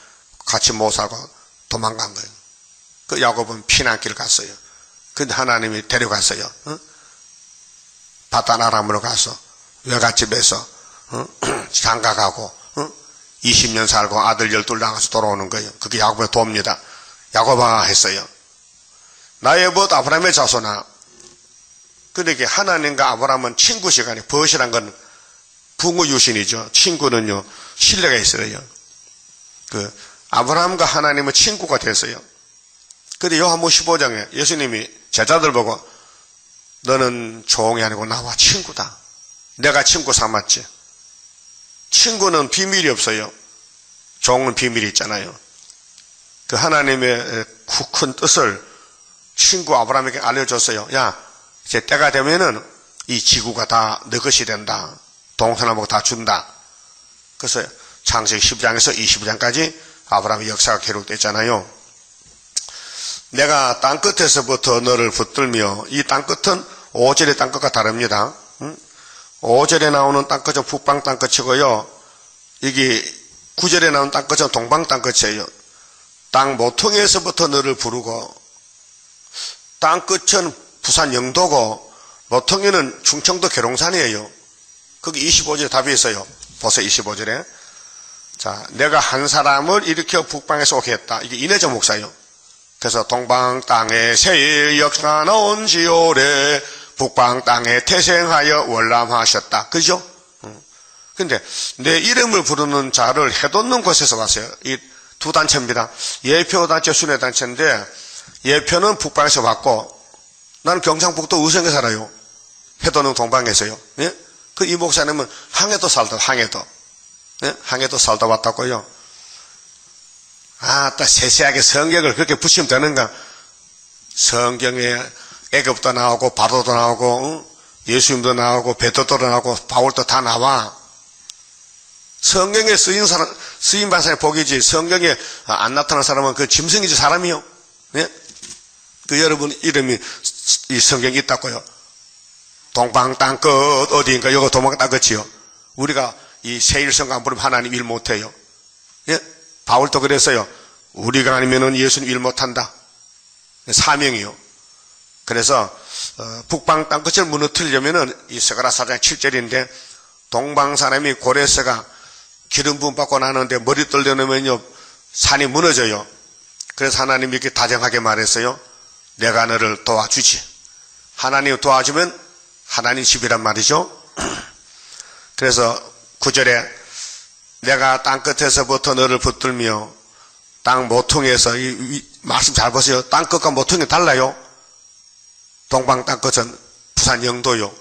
Speaker 1: 같이 못 살고 도망간 거예요. 그 야곱은 피난길 갔어요. 근데 하나님이 데려갔어요. 바단 아람으로 가서 외갓집에서 장가가고 20년 살고 아들 12 낳아서 돌아오는 거예요. 그게 야곱의 도입니다. 야곱아 했어요. 나의 벗 아브라함의 자손아. 그러니까 하나님과 아브라함은 친구 시간에, 벗이란 건 붕어 유신이죠. 친구는요 신뢰가 있어요. 그 아브라함과 하나님은 친구가 됐어요. 근데 요한복음 15장에 예수님이 제자들 보고 너는 종이 아니고 나와 친구다. 내가 친구 삼았지. 친구는 비밀이 없어요. 종은 비밀이 있잖아요. 그 하나님의 큰 뜻을 친구 아브라함에게 알려줬어요. 야, 이제 때가 되면은 이 지구가 다 너 것이 된다. 동서남북 다 준다. 그래서 창세기 10장에서 22장까지 아브라함의 역사가 기록됐잖아요. 내가 땅끝에서부터 너를 붙들며, 이 땅끝은 5절의 땅끝과 다릅니다. 5절에 나오는 땅끝은 북방 땅끝이고요. 여기 9절에 나오는 땅끝은 동방 땅끝이에요. 땅 모퉁이에서부터 너를 부르고, 땅끝은 부산 영도고 모퉁이는 충청도 계룡산이에요. 거기 25절에 답이 있어요. 보세요. 25절에. 자, 내가 한 사람을 일으켜 북방에서 오게 했다. 이게 이내정 목사예요. 그래서 동방 땅에 새 역사가 나온지오래 북방 땅에 태생하여 월남하셨다. 그죠? 근데 내 이름을 부르는 자를 해돋는 곳에서 왔어요. 이 두 단체입니다. 예표단체, 순회단체인데 예표는 북방에서 왔고 나는 경상북도 의성에 살아요. 해돋는 동방에서요. 예? 그 이 목사님은 항해도 살다, 항해도. 예? 항해도 살다 왔다고요. 아, 딱 세세하게 성경을 그렇게 붙이면 되는가? 성경에 애굽도 나오고 바로도 나오고 예수님도 나오고 베드로도 나오고 바울도 다 나와. 성경에 쓰인 반사의 복이지 성경에 안 나타난 사람은 그 짐승이지 사람이요. 예? 그 여러분 이름이 이 성경에 있다고요. 동방 땅끝 어디인가 요거 동방 땅끝이요. 우리가 이 세일성 안 부르면 하나님 일 못해요. 예? 바울도 그랬어요. 우리가 아니면은 예수님 일 못한다. 사명이요. 그래서 북방 땅끝을 무너뜨리려면은 이 스가랴 4장 7절인데 동방 사람이 고레스가 기름 부음 받고 나는데 머리 떨려놓으면요 산이 무너져요. 그래서 하나님이 이렇게 다정하게 말했어요. 내가 너를 도와주지. 하나님 도와주면 하나님 집이란 말이죠. 그래서 9절에 내가 땅끝에서부터 너를 붙들며 땅 모퉁이에서 이 말씀 잘 보세요. 땅끝과 모퉁이 달라요. 동방 땅끝은 부산 영도요.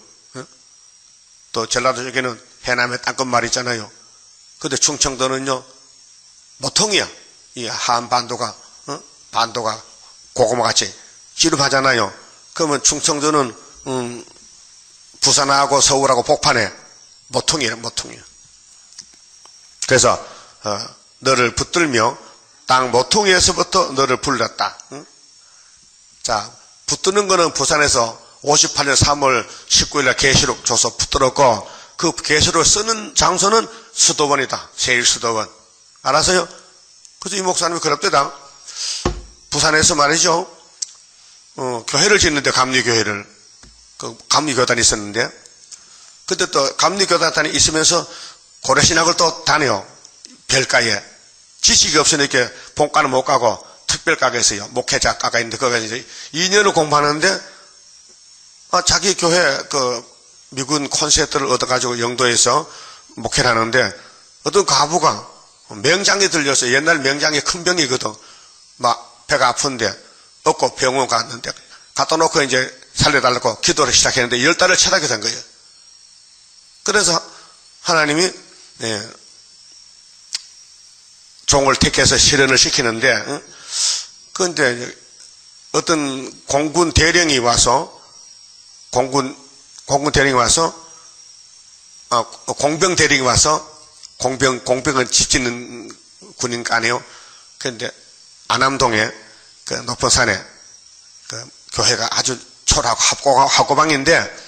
Speaker 1: 또 전라도 쪽에는 해남의 땅끝 말 있잖아요. 근데 충청도는요 모퉁이야. 이 한반도가 반도가 고구마같이 지름하잖아요. 그러면 충청도는 부산하고 서울하고 복판에 모퉁이야, 모퉁이. 그래서 너를 붙들며 땅 모퉁이에서부터 너를 불렀다. 자, 붙드는 거는 부산에서 58년 3월 19일날 계시록 줘서 붙들었고 그 계시록을 쓰는 장소는 수도원이다. 제1수도원. 알아서요? 그래서 이 목사님이 그럽대다. 부산에서 말이죠. 교회를 짓는데 감리교회를 그 감리교단이 있었는데 그때 또 감리교단에 있으면서 고려신학을 또 다녀요. 별가에. 지식이 없으니까 본과는 못 가고 특별과에서요. 목회자과가 있는데 거기서 이제 2년을 공부하는데 자기 교회 미군 콘셉트를 얻어가지고 영도에서 목회를 하는데 어떤 과부가 명장에 들려서 옛날 명장에 큰 병이거든. 막 배가 아픈데 얻고 병원 갔는데 갖다 놓고 이제 살려달라고 기도를 시작했는데 10달을 쳐다게 된 거예요. 그래서 하나님이 종을 택해서 실현을 시키는데 그런데 어떤 공군 대령이 와서 공병 대령이 와서 공병을 지키는 군인 아니에요. 그런데 안암동에 그 높은 산에 그 교회가 아주 초라하고 하고방인데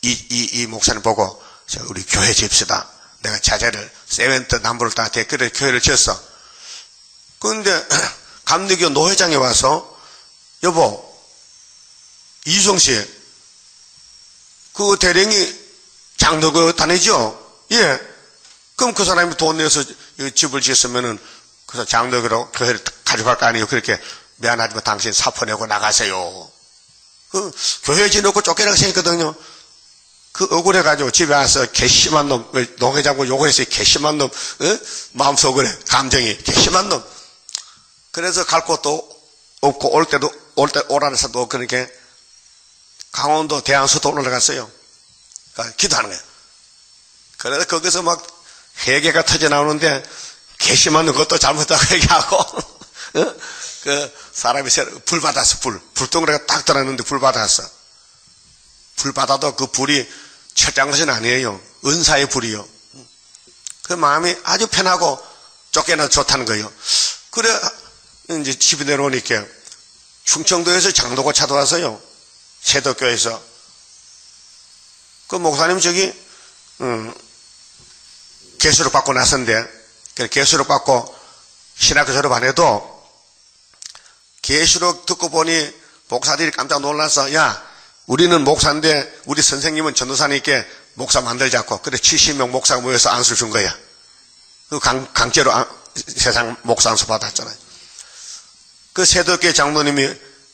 Speaker 1: 이 목사님 보고 우리 교회 집시다. 내가 자재를 세멘트 남부를 다 대그래 교회를 지었어. 그런데 감리교 노회장이 와서 여보 이수성 씨 그 대령이 장로교 다니죠? 예. 그럼 그 사람이 돈 내서 집을 지었으면은 그래서 장로교로 교회를 가져갈 거 아니에요. 그렇게 미안하지만 당신 사표 내고 나가세요. 그 교회 지놓고 쫓겨나게 생겼거든요. 그 억울해가지고 집에 와서 개심한 놈, 농회장고 욕을 했어요. 개심한 놈, 마음속으로 감정이 개심한 놈. 그래서 갈 곳도 없고 올 때도 오라는사도 그러니까 강원도 대안수도 올라갔어요. 그러니까 기도하는 거예요. 그래서 거기서 막 회개가 터져 나오는데 개심한 것도 잘못하고 얘기하고 그 사람이 불 받았어. 불덩어리가 딱 들어갔는데 불 받았어. 불 받아도 그 불이 철저한 것은 아니에요. 은사의 불이요. 그 마음이 아주 편하고 쫓겨나도 좋다는 거예요. 그래 이제 집에 내려오니까 충청도에서 장로가 찾아와서요. 세덕교에서 그 목사님 저기 개수록 받고 나선데 개수록 받고 신학교 졸업 안 해도 개수록 듣고 보니 목사들이 깜짝 놀라서 야 우리는 목사인데 우리 선생님은 전도사니까 목사 만들자고 그래 70명 목사가 모여서 안수를 준 거야. 그 강제로 세상 목사 안수 받았잖아요. 그 세덕교회 장로님이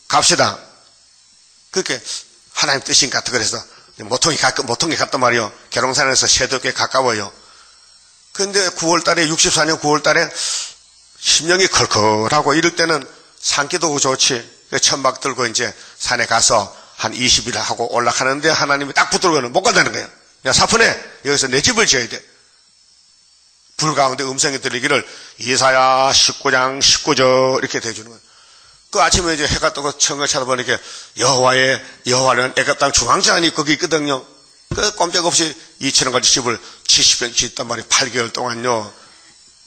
Speaker 1: 갑시다. 그렇게 하나님 뜻인 것 같아. 그래서 모통이 갔단 말이요. 계룡산에서 세덕교회 가까워요. 그런데 9월달에 64년 9월달에 심령이 컬컬하고 이럴 때는 산기도 좋지. 천막 들고 이제 산에 가서 한 20일 하고 올라가는데 하나님이 딱 붙들고는 못 간다는 거예요. 야 사푼해 여기서 내 집을 지어야 돼. 불 가운데 음성이 들리기를 이사야 19장 19절 이렇게 대주는 거예요. 그 아침에 이제 해가 뜨고 청을 찾아보니까 여호와는 애굽 땅 중앙장이 거기 있거든요. 그 꼼짝없이 2,000원까지 집을 70평 짓단 말이에요. 8개월 동안요.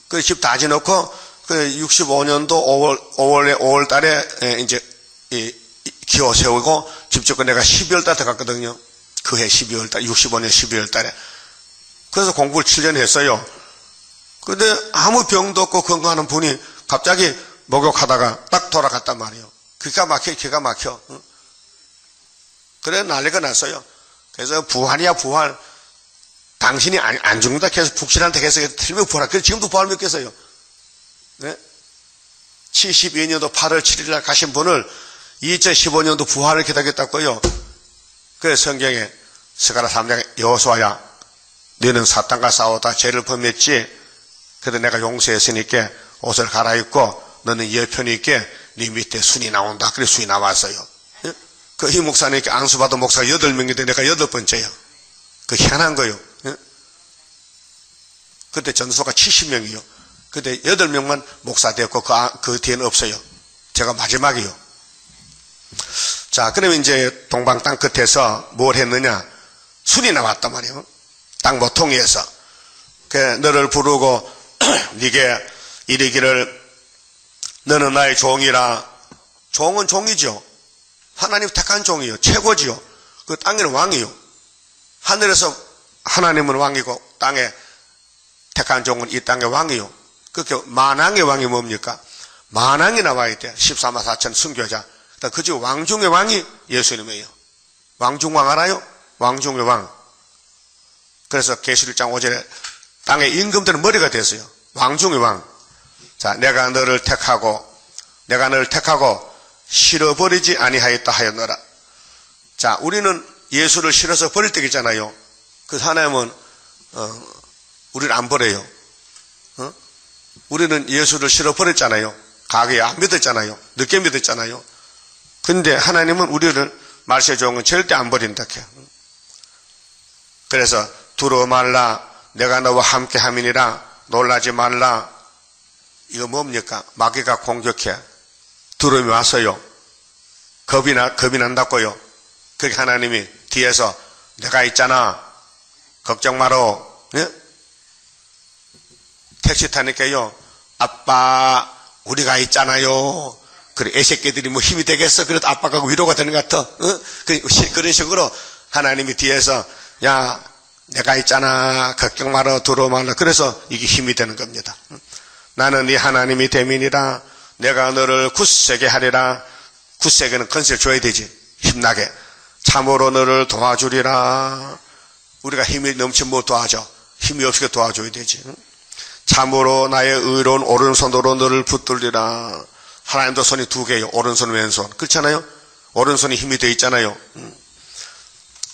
Speaker 1: 그 집 다 지놓고 그 65년도 5월 달에 이제 기호 세우고 집 짓고 내가 12월 달에 들어갔거든요. 그 해 12월 달 65년 12월 달에. 그래서 공부를 7년 했어요. 근데 아무 병도 없고 건강하는 분이 갑자기 목욕하다가 딱 돌아갔단 말이에요. 기가 막혀. 응? 그래 난리가 났어요. 그래서 부활이야 부활. 당신이 안 죽는다 해서 북신한테 해서 틀면 부활. 그래서 지금도 부활 믿겠어요. 네? 72년도 8월 7일 날 가신 분을 2015년도 부활을 기다렸다고요. 그래서 성경에 스가랴 3장에 여호수아야 너는 사탄과 싸우다 죄를 범했지. 그래도 내가 용서했으니까 옷을 갈아입고 너는 여편이 있게 네 밑에 순이 나온다. 그래서 순이 나왔어요. 예? 그 이 목사님께 안수받은 목사가 8명인데 내가 8번째예요. 그 희한한 거예요. 예? 그때 전도사가 70명이요. 그때 8명만 목사 되었고 그 뒤에는 없어요. 제가 마지막이요. 자, 그러면 이제 동방 땅 끝에서 뭘 했느냐? 순이 나왔단 말이에요. 땅 모퉁이에서. 그 너를 부르고 네게 이르기를 너는 나의 종이라. 종은 종이죠. 하나님 택한 종이요. 최고지요. 그 땅에는 왕이요. 하늘에서 하나님은 왕이고 땅에 택한 종은 이 땅의 왕이요. 그렇게 만왕의 왕이 뭡니까? 만왕이 나와야 돼. 14만 4천 순교자. 그 중 왕 중의 왕이 예수님이에요. 왕 중 왕 알아요? 왕 중의 왕. 그래서 계시록 1장 5절에 땅의 임금들은 머리가 됐어요. 왕 중의 왕. 자, 내가 너를 택하고 실어버리지 아니하였다 하였노라. 자, 우리는 예수를 실어서 버릴 때가 있잖아요. 그 하나님은 우리를 안 버려요. 우리는 예수를 실어 버렸잖아요. 과거에 안 믿었잖아요. 늦게 믿었잖아요. 근데 하나님은 우리를 말세 좋은 건 절대 안 버린다. 그래서 두려워 말라. 내가 너와 함께 함이니라. 놀라지 말라. 이거 뭡니까? 마귀가 공격해. 두려움이 왔어요. 겁이 난다고요. 그게 하나님이 뒤에서 내가 있잖아. 걱정 마라. 예? 택시 타니까요. 아빠 우리가 있잖아요. 그래 애새끼들이 뭐 힘이 되겠어. 그래도 아빠가 위로가 되는 것 같아. 그런 식으로 하나님이 뒤에서 야 내가 있잖아. 걱정 마라. 두려워 말라. 그래서 이게 힘이 되는 겁니다. 나는 네 하나님이 됨이니라. 내가 너를 굳세게 하리라. 굳세게는 건설 줘야 되지. 힘나게. 참으로 너를 도와주리라. 우리가 힘이 넘치면 뭐 도와줘? 힘이 없으니까 도와줘야 되지. 참으로 나의 의로운 오른손으로 너를 붙들리라. 하나님도 손이 두 개예요. 오른손 왼손. 그렇잖아요. 오른손이 힘이 돼 있잖아요.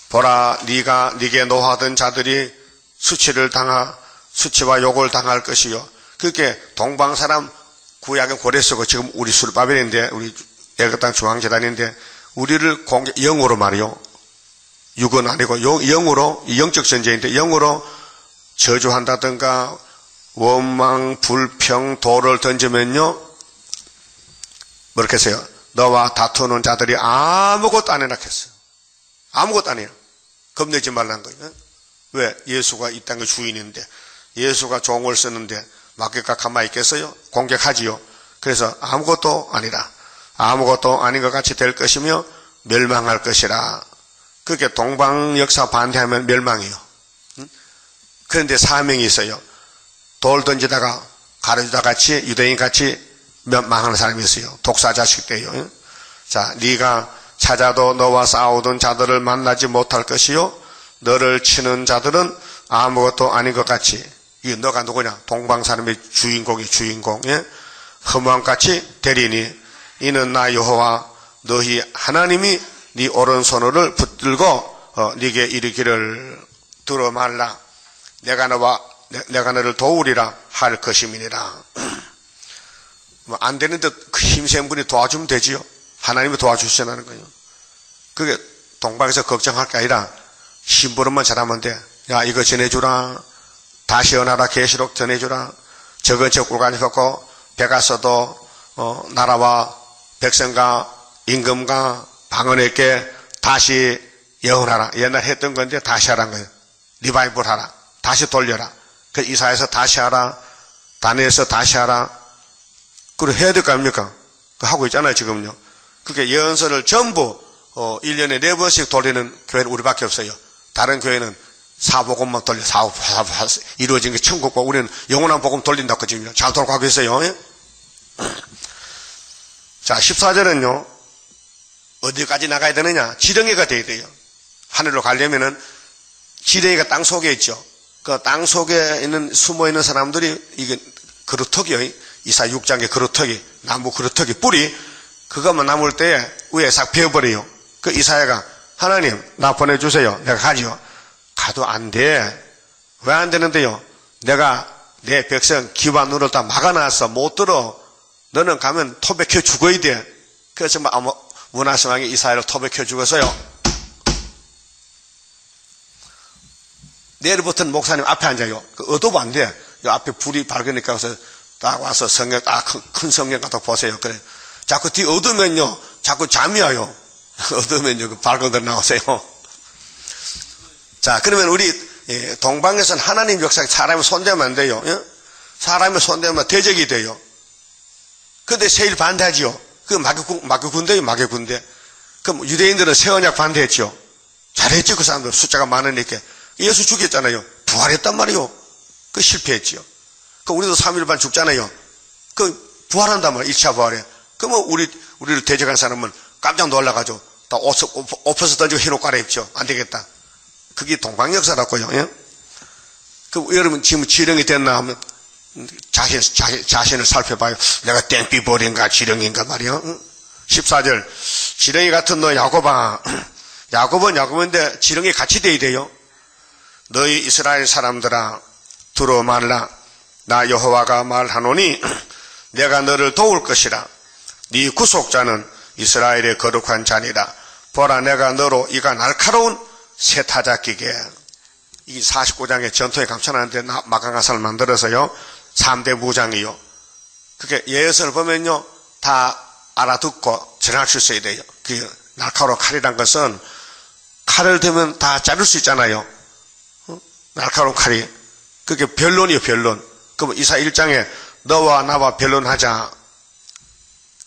Speaker 1: 보라 네게 노하던 자들이 수치와 욕을 당할 것이요. 그렇게 동방 사람 구약은 고레스고 지금 우리 술바벨인데 우리 애국당 중앙재단인데 우리를 영으로 말이요. 육은 아니고 영으로 영적 전쟁인데 영으로 저주한다든가 원망 불평 도를 던지면요. 뭐렇게 했어요? 너와 다투는 자들이 아무것도 안 해라 했어요. 아무것도 안 해요. 겁내지 말라는 거예요. 왜? 예수가 이 땅의 주인인데 예수가 종을 쓰는데 마귀가 가만히 있겠어요? 공격하지요. 그래서 아무것도 아니라 아무것도 아닌 것 같이 될 것이며 멸망할 것이라. 그렇게 동방 역사 반대하면 멸망이요. 그런데 사명이 있어요. 돌 던지다가 가르치다 같이 유대인 같이 망하는 사람이 있어요. 독사 자식 때요. 자, 네가 찾아도 너와 싸우던 자들을 만나지 못할 것이요. 너를 치는 자들은 아무것도 아닌 것 같이. 이게 너가 누구냐? 동방 사람의 주인공. 예? 허무함같이 되리니 이는 나 여호와 너희 하나님이 네 오른손을 붙들고 네게 이르기를 들어 말라. 내가 너를 도우리라 할 것임이니라. 뭐 안 되는데 그 힘센 분이 도와주면 되지요. 하나님이 도와주시라는 거예요. 그게 동방에서 걱정할 게 아니라 심부름만 잘하면 돼. 야 이거 전해주라. 다시 언하라. 계시록 전해주라. 적은 책 꿀간이 섰고 배가 써도 나라와 백성과 임금과 방언에게 다시 예언하라. 옛날 했던 건데 다시 하라는 거예요. 리바이벌 하라. 다시 돌려라. 그 이사야서 다시 하라. 다니엘서 다시 하라. 그걸 해야 될 거 아닙니까? 그거 하고 있잖아요 지금요. 그게 예언서를 전부 1년에 4번씩 돌리는 교회는 우리밖에 없어요. 다른 교회는 사복음만 돌려. 이루어진 게 천국과 우리는 영원한 복음 돌린다고 지금 잘 돌아가고 있어요. 자 14절은요. 어디까지 나가야 되느냐? 지렁이가 돼야 돼요. 하늘로 가려면은 지렁이가 땅 속에 있죠. 그 땅 속에 있는 숨어 있는 사람들이 이게 그루터기요. 이사 6장의 그루터기, 나무 그루터기 뿌리 그것만 남을 때에 위에 싹 베어버려요. 그 이사야가 하나님 나 보내주세요. 내가 가지요. 가도 안 돼. 왜 안 되는데요? 내가 내 백성 귀와 눈을 다 막아놨어. 못 들어. 너는 가면 토백혀 죽어야 돼. 그래서 문하성왕이 이사야를 토백혀 죽었어요. 내일부터는 목사님 앞에 앉아요. 얻어도 안 돼. 요 앞에 불이 밝으니까 와서 딱 와서 성경 큰 성경 갖다 보세요. 그래. 자꾸 뒤 얻으면요. 자꾸 잠이 와요. 얻으면요. 그 밝은 데 나오세요. 자, 그러면 우리 동방에서는 하나님 역사에 사람이 손대면 안 돼요. 예? 사람이 손대면 대적이 돼요. 근데 세일 반대하지요. 그 마귀 군대요. 마귀 군대. 그럼 유대인들은 새 언약 반대했죠. 잘했죠. 그 사람들 숫자가 많으니까. 예수 죽였잖아요. 부활했단 말이요. 그 실패했지요. 그 우리도 3일 반 죽잖아요. 그 부활한단 말이에요. 1차 부활에. 그러면 우리를 대적한 사람은 깜짝 놀라가지고 다 옷 벗어 던지고 흰옷 갈아입죠. 안 되겠다. 그게 동방 역사라고요. 예? 여러분 지금 지령이 됐나 하면 자신을 살펴봐요. 내가 땡비볼인가 지령인가 말이요. 14절 지령이 같은 너 야곱아. 야곱은 야곱인데 지령이 같이 돼야 돼요. 너희 이스라엘 사람들아 들어 말라. 나 여호와가 말하노니 내가 너를 도울 것이라. 네 구속자는 이스라엘의 거룩한 자니라. 보라 내가 너로 이가 날카로운 새 타자 끼게. 이 49장의 전통에 감춰놨는데 마강가사를 만들어서요 3대 무장이요. 그게 예언서를 보면요 다 알아듣고 전할 수 있어야 돼요. 그 날카로운 칼이란 것은 칼을 들면 다 자를 수 있잖아요. 날카로운 칼이. 그게 변론이요 변론. 그럼 이사 1장에 너와 나와 변론하자.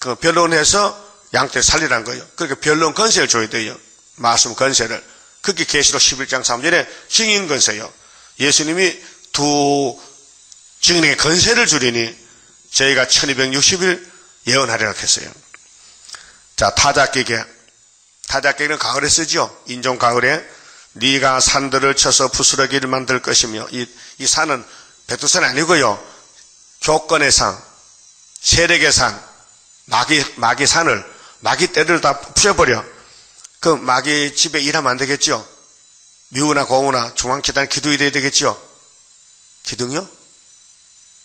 Speaker 1: 그 변론해서 양떼 살리란 거예요. 그러니까 변론 건세를 줘야 돼요. 말씀 건세를. 그게 계시록 11장 3절에 증인 건세요. 예수님이 두 증인에게 건세를 주리니 저희가 1260일 예언하리라 했어요. 자, 타작기계. 타작기계는 가을에 쓰죠. 인종 가을에. 네가 산들을 쳐서 부스러기를 만들 것이며 이 산은 백두산 아니고요. 교권의 산, 세력의 산, 마귀 산을 마귀 떼를 다 부셔버려. 그 마귀 집에 일하면 안 되겠죠. 미우나 고우나 중앙재단 기둥이 돼야 되겠죠. 기둥이요?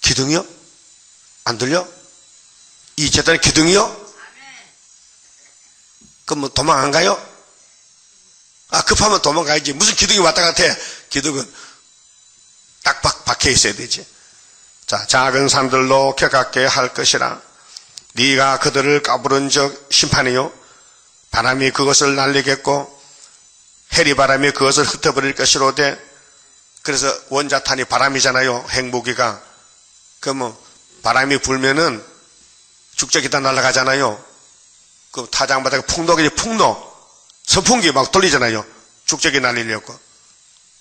Speaker 1: 기둥이요? 안 들려? 이 재단의 기둥이요? 그럼 뭐 도망 안 가요? 급하면 도망가야지. 무슨 기둥이 왔다 갔다 해. 기둥은 딱 박혀 있어야 되지. 자, 작은 산들로 격하게 할 것이라. 네가 그들을 까부른 적 심판이요. 바람이 그것을 날리겠고 해리바람이 그것을 흩어버릴 것이로되. 그래서 원자탄이 바람이잖아요. 핵무기가. 그러면 바람이 불면은 죽적이 다 날아가잖아요. 그 타장바닥에 풍노기 풍노. 선풍기 막 돌리잖아요. 죽적이 날리려고.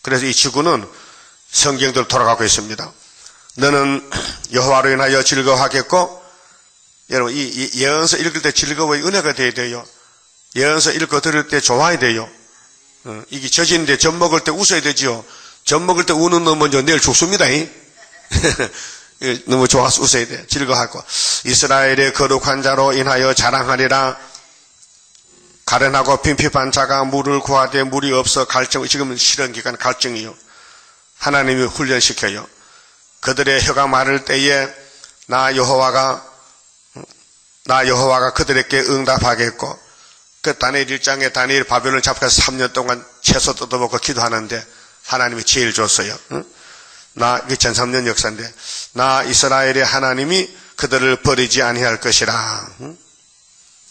Speaker 1: 그래서 이 지구는 성경대로 돌아가고 있습니다. 너는 여호와로 인하여 즐거워하겠고. 여러분 이 예언서 읽을 때 즐거워야 은혜가 돼야 돼요. 예언서 읽고 들을 때 좋아야 돼요. 이게 젖인데 젖 먹을 때 웃어야 되지요. 젖 먹을 때 우는 놈은 먼저 내일 죽습니다. 너무 좋아서 웃어야 돼. 즐거워하고. 이스라엘의 거룩한 자로 인하여 자랑하리라. 가련하고 빈핍한 자가 물을 구하되 물이 없어 갈증. 지금은 실현 기간 갈증이요. 하나님이 훈련시켜요. 그들의 혀가 마를 때에 나 여호와가 그들에게 응답하겠고. 그 다니엘 1장에 다니엘 바벨론 잡혀서 3년 동안 채소 뜯어먹고 기도하는데 하나님이 지혜를 줬어요. 이게 1300년 역사인데 나 이스라엘의 하나님이 그들을 버리지 아니할 것이라.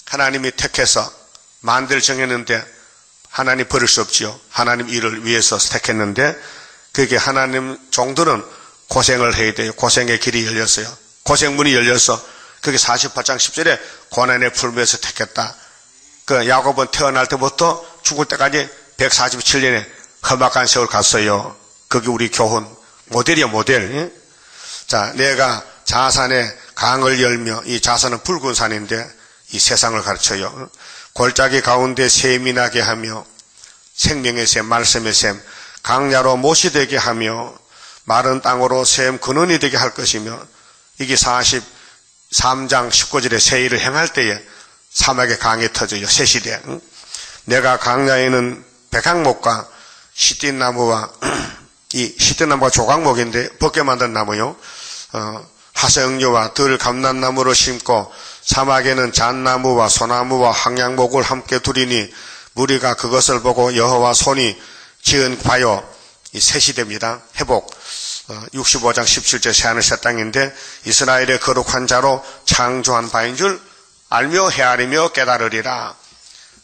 Speaker 1: 하나님이 택해서 만대를 정했는데 하나님 버릴 수 없지요. 하나님 일을 위해서 택했는데 그게 하나님 종들은 고생을 해야 돼요. 고생의 길이 열렸어요. 고생문이 열려서 그게 48장 10절에 고난의 풀면서 택했다. 그 야곱은 태어날 때부터 죽을 때까지 147년에 험악한 세월 갔어요. 그게 우리 교훈 모델이야 모델. 자, 내가 자산의 강을 열며, 이 자산은 붉은 산인데 이 세상을 가르쳐요. 골짜기 가운데 샘이 나게 하며 생명의 샘, 말씀의 샘, 강야로 못이 되게 하며 마른 땅으로 샘 근원이 되게 할 것이며. 이게 43장 19절에 새 일을 행할 때에 사막에 강이 터져요. 새 시대. 내가 강야에는 백향목과 시띠나무와 이 시띠나무가 조각목인데 벗게 만든 나무요. 하성류와 들 감람나무를 심고 사막에는 잣나무와 소나무와 항양목을 함께 두리니 무리가 그것을 보고 여호와 손이 지은 바요. 이 새 시대입니다. 회복 65장 17절 새하늘 새 땅인데 이스라엘의 거룩한 자로 창조한 바인 줄 알며 헤아리며 깨달으리라.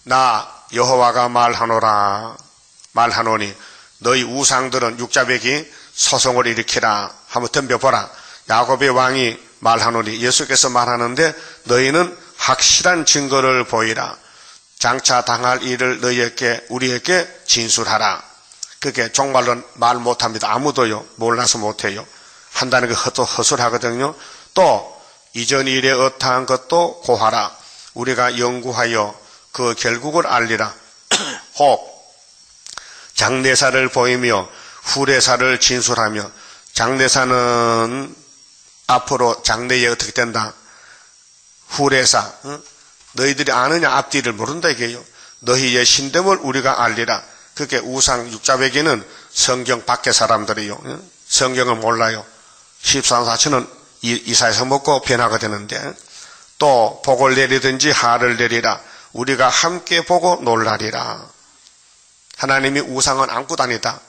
Speaker 1: 나 여호와가 말하노니 너희 우상들은 육자백이 소송을 일으키라. 한번 덤벼보라. 야곱의 왕이 말하노니 예수께서 말하는데 너희는 확실한 증거를 보이라. 장차 당할 일을 우리에게 진술하라. 그게 정말로 말 못합니다. 아무도요. 몰라서 못해요. 한다는 게 허술하거든요. 또 이전 일에 어떠한 것도 고하라. 우리가 연구하여 그 결국을 알리라. 혹 장례사를 보이며 후레사를 진술하며 장례사는 앞으로 장례에 어떻게 된다? 후레사, 너희들이 아느냐 앞뒤를 모른다 이게요. 너희의 신됨을 우리가 알리라. 그게 우상 육자배기는 성경 밖의 사람들이요. 성경을 몰라요. 14사천은 이사에서 먹고 변화가 되는데 또 복을 내리든지 하를 내리라. 우리가 함께 보고 놀라리라. 하나님이 우상은 안고 다니다.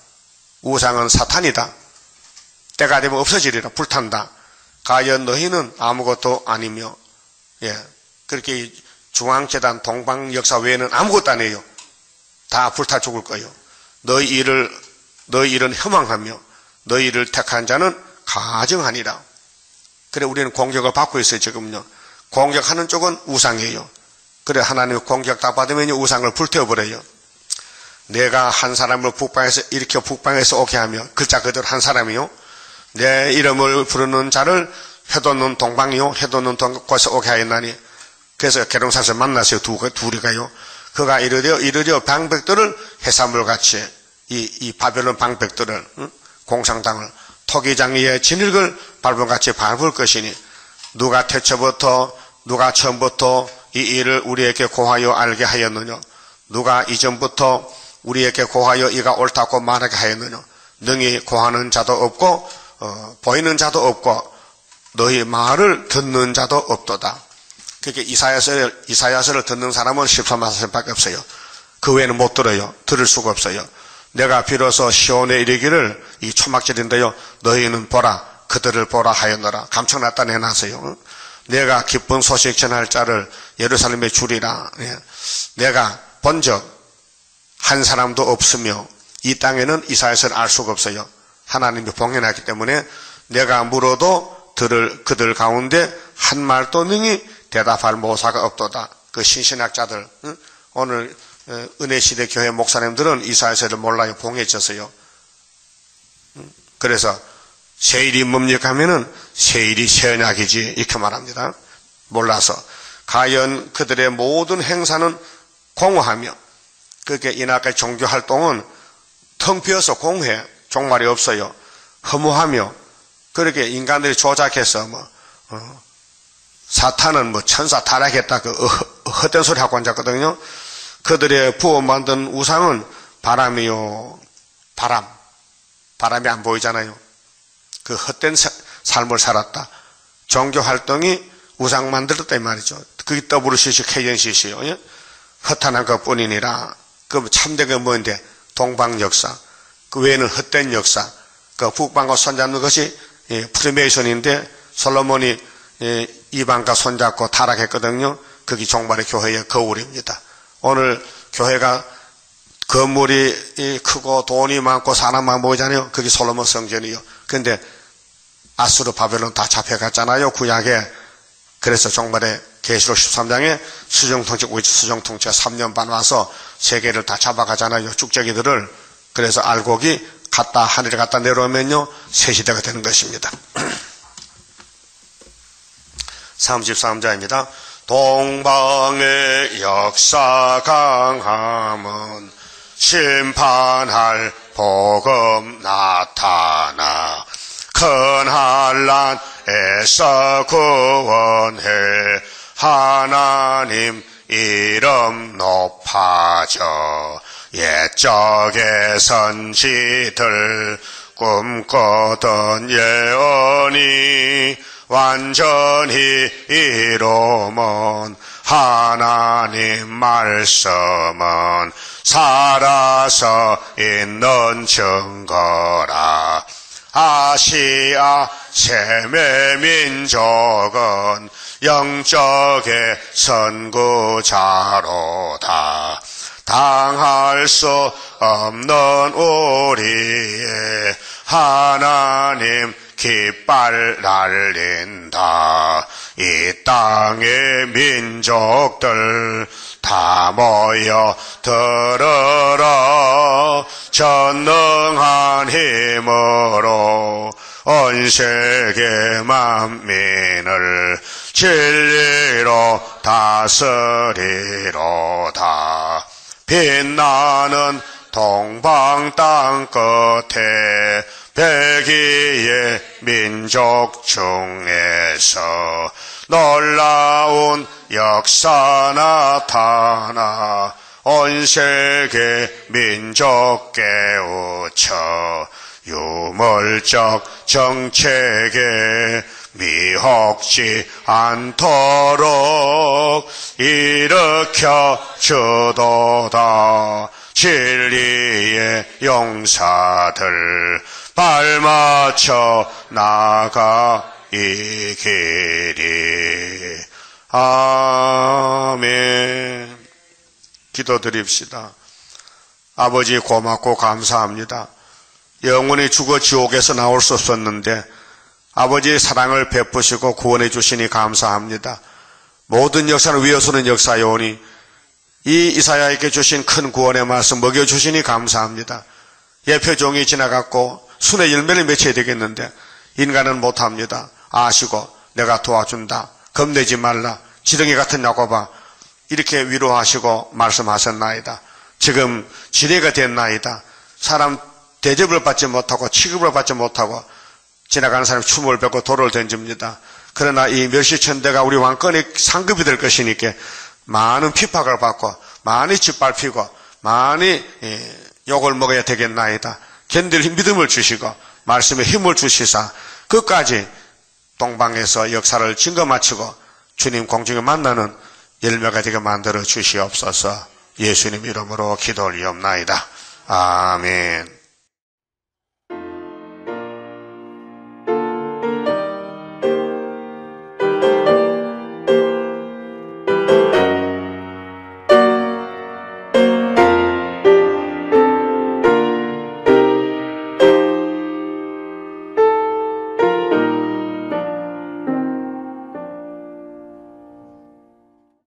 Speaker 1: 우상은 사탄이다. 때가 되면 없어지리라. 불탄다. 과연 너희는 아무것도 아니며, 그렇게 중앙재단 동방 역사 외에는 아무것도 아니에요. 다 불타 죽을 거예요. 너희 일은 혐오하며 너희 일을 택한 자는 가증하니라. 그래 우리는 공격을 받고 있어요. 지금요. 공격하는 쪽은 우상이에요. 그래 하나님의 공격 다 받으면 우상을 불태워버려요. 내가 한 사람을 북방에서 오게 하며 글자 그대로 한 사람이요. 내 이름을 부르는 자를 해돋는 동방이요 해돋는 동쪽에서 오게 하였나니. 그래서 계룡산에서 만났어요. 둘이가요. 그가 이르려 방백들을 해산물같이 이 바벨론 방백들을 공상당을 토기장이의 진흙을 밟은같이 밟을 것이니 누가 태초부터 누가 처음부터 이 일을 우리에게 고하여 알게 하였느냐. 누가 이전부터 우리에게 고하여 이가 옳다고 말하게 하였느냐. 능히 고하는 자도 없고 보이는 자도 없고 너희 말을 듣는 자도 없도다. 그렇게 이사야서를 듣는 사람은 13만 4천밖에 없어요. 그 외에는 못 들어요. 들을 수가 없어요. 내가 비로소 시온에 이르기를 이 초막절인데요. 너희는 보라 그들을 보라 하였노라. 감청 나타내놨어요. 내가 기쁜 소식 전할 자를 예루살렘에 주리라. 내가 본 적 한 사람도 없으며 이 땅에는 이사야서를 알 수가 없어요. 하나님이 봉인하기 때문에 내가 물어도 그들 가운데 한 말도 능히 대답할 모사가 없도다. 그 신신학자들 오늘 은혜시대 교회 목사님들은 이사야서를 몰라요. 봉해졌어요. 그래서 세일이 뭡니까 하면은 세일이 세언약이지 이렇게 말합니다. 몰라서 과연 그들의 모든 행사는 공허하며 그렇게 이날까지 종교활동은 텅 비어서 공허해. 종말이 없어요. 허무하며 그렇게 인간들이 조작해서 사탄은 천사 타락했다 그 헛된 소리 하고 앉았거든요. 그들의 부어 만든 우상은 바람이요. 바람이 안 보이잖아요. 그 헛된 삶을 살았다. 종교활동이 우상 만들었다 이 말이죠. 그게 WCC, KNCC요. 허탄한 것뿐이니라. 그 참된 건 뭔데? 동방 역사. 그 외에는 헛된 역사. 그 북방과 손잡는 것이 프리메이션인데 솔로몬이 이방과 손잡고 타락했거든요. 그게 종말의 교회의 거울입니다. 오늘 교회가 건물이 크고 돈이 많고 사람만 모이잖아요. 그게 솔로몬 성전이요. 근데 아수르 바벨론 다 잡혀갔잖아요. 구약에. 그래서 종말에 계시록 13장에 수정통치 3년 반 와서 세계를 다 잡아가잖아요. 쭉저기들을. 그래서 알곡이 하늘에 갔다 내려오면요. 새 시대가 되는 것입니다. 33자입니다. 동방의 역사 강함은 심판할 복음 나타나 큰 한란에서 구원해 하나님 이름 높아져 옛적의 선지들 꿈꾸던 예언이 완전히 이루면 하나님 말씀은 살아서 있는 증거라. 아시아 세계 민족은 영적의 선구자로다. 당할 수 없는 우리의 하나님 깃발 날린다. 이 땅의 민족들 다 모여 들으라. 전능한 힘으로 온 세계 만민을 진리로 다스리로다. 빛나는 동방 땅 끝에 백이의 민족 중에서 놀라운 역사 나타나 온 세계 민족 깨우쳐 유물적 정책에 미혹지 않도록 일으켜 주도다. 진리의 용사들 발맞춰 나가 이 길이. 아멘. 기도드립시다. 아버지 고맙고 감사합니다. 영원히 죽어 지옥에서 나올 수 없었는데 아버지의 사랑을 베푸시고 구원해 주시니 감사합니다. 모든 역사는 위에서는 역사요오니 이 이사야에게 주신 큰 구원의 말씀 먹여주시니 감사합니다. 예표종이 지나갔고 순의 열매를 맺혀야 되겠는데 인간은 못합니다. 아시고 내가 도와준다. 겁내지 말라. 지렁이 같은 야곱아. 이렇게 위로하시고 말씀하셨나이다. 지금 지뢰가 됐나이다. 사람 대접을 받지 못하고 취급을 받지 못하고 지나가는 사람이 춤을 뱉고 돌을 던집니다. 그러나 이 멸시천대가 우리 왕권의 상급이 될 것이니까 많은 핍박을 받고 많이 짓밟히고 많이 욕을 먹어야 되겠나이다. 견딜 믿음을 주시고 말씀에 힘을 주시사 끝까지 동방에서 역사를 증거 마치고 주님 공중에 만나는 열매가 되게 만들어 주시옵소서. 예수님 이름으로 기도 올리옵나이다. 아멘.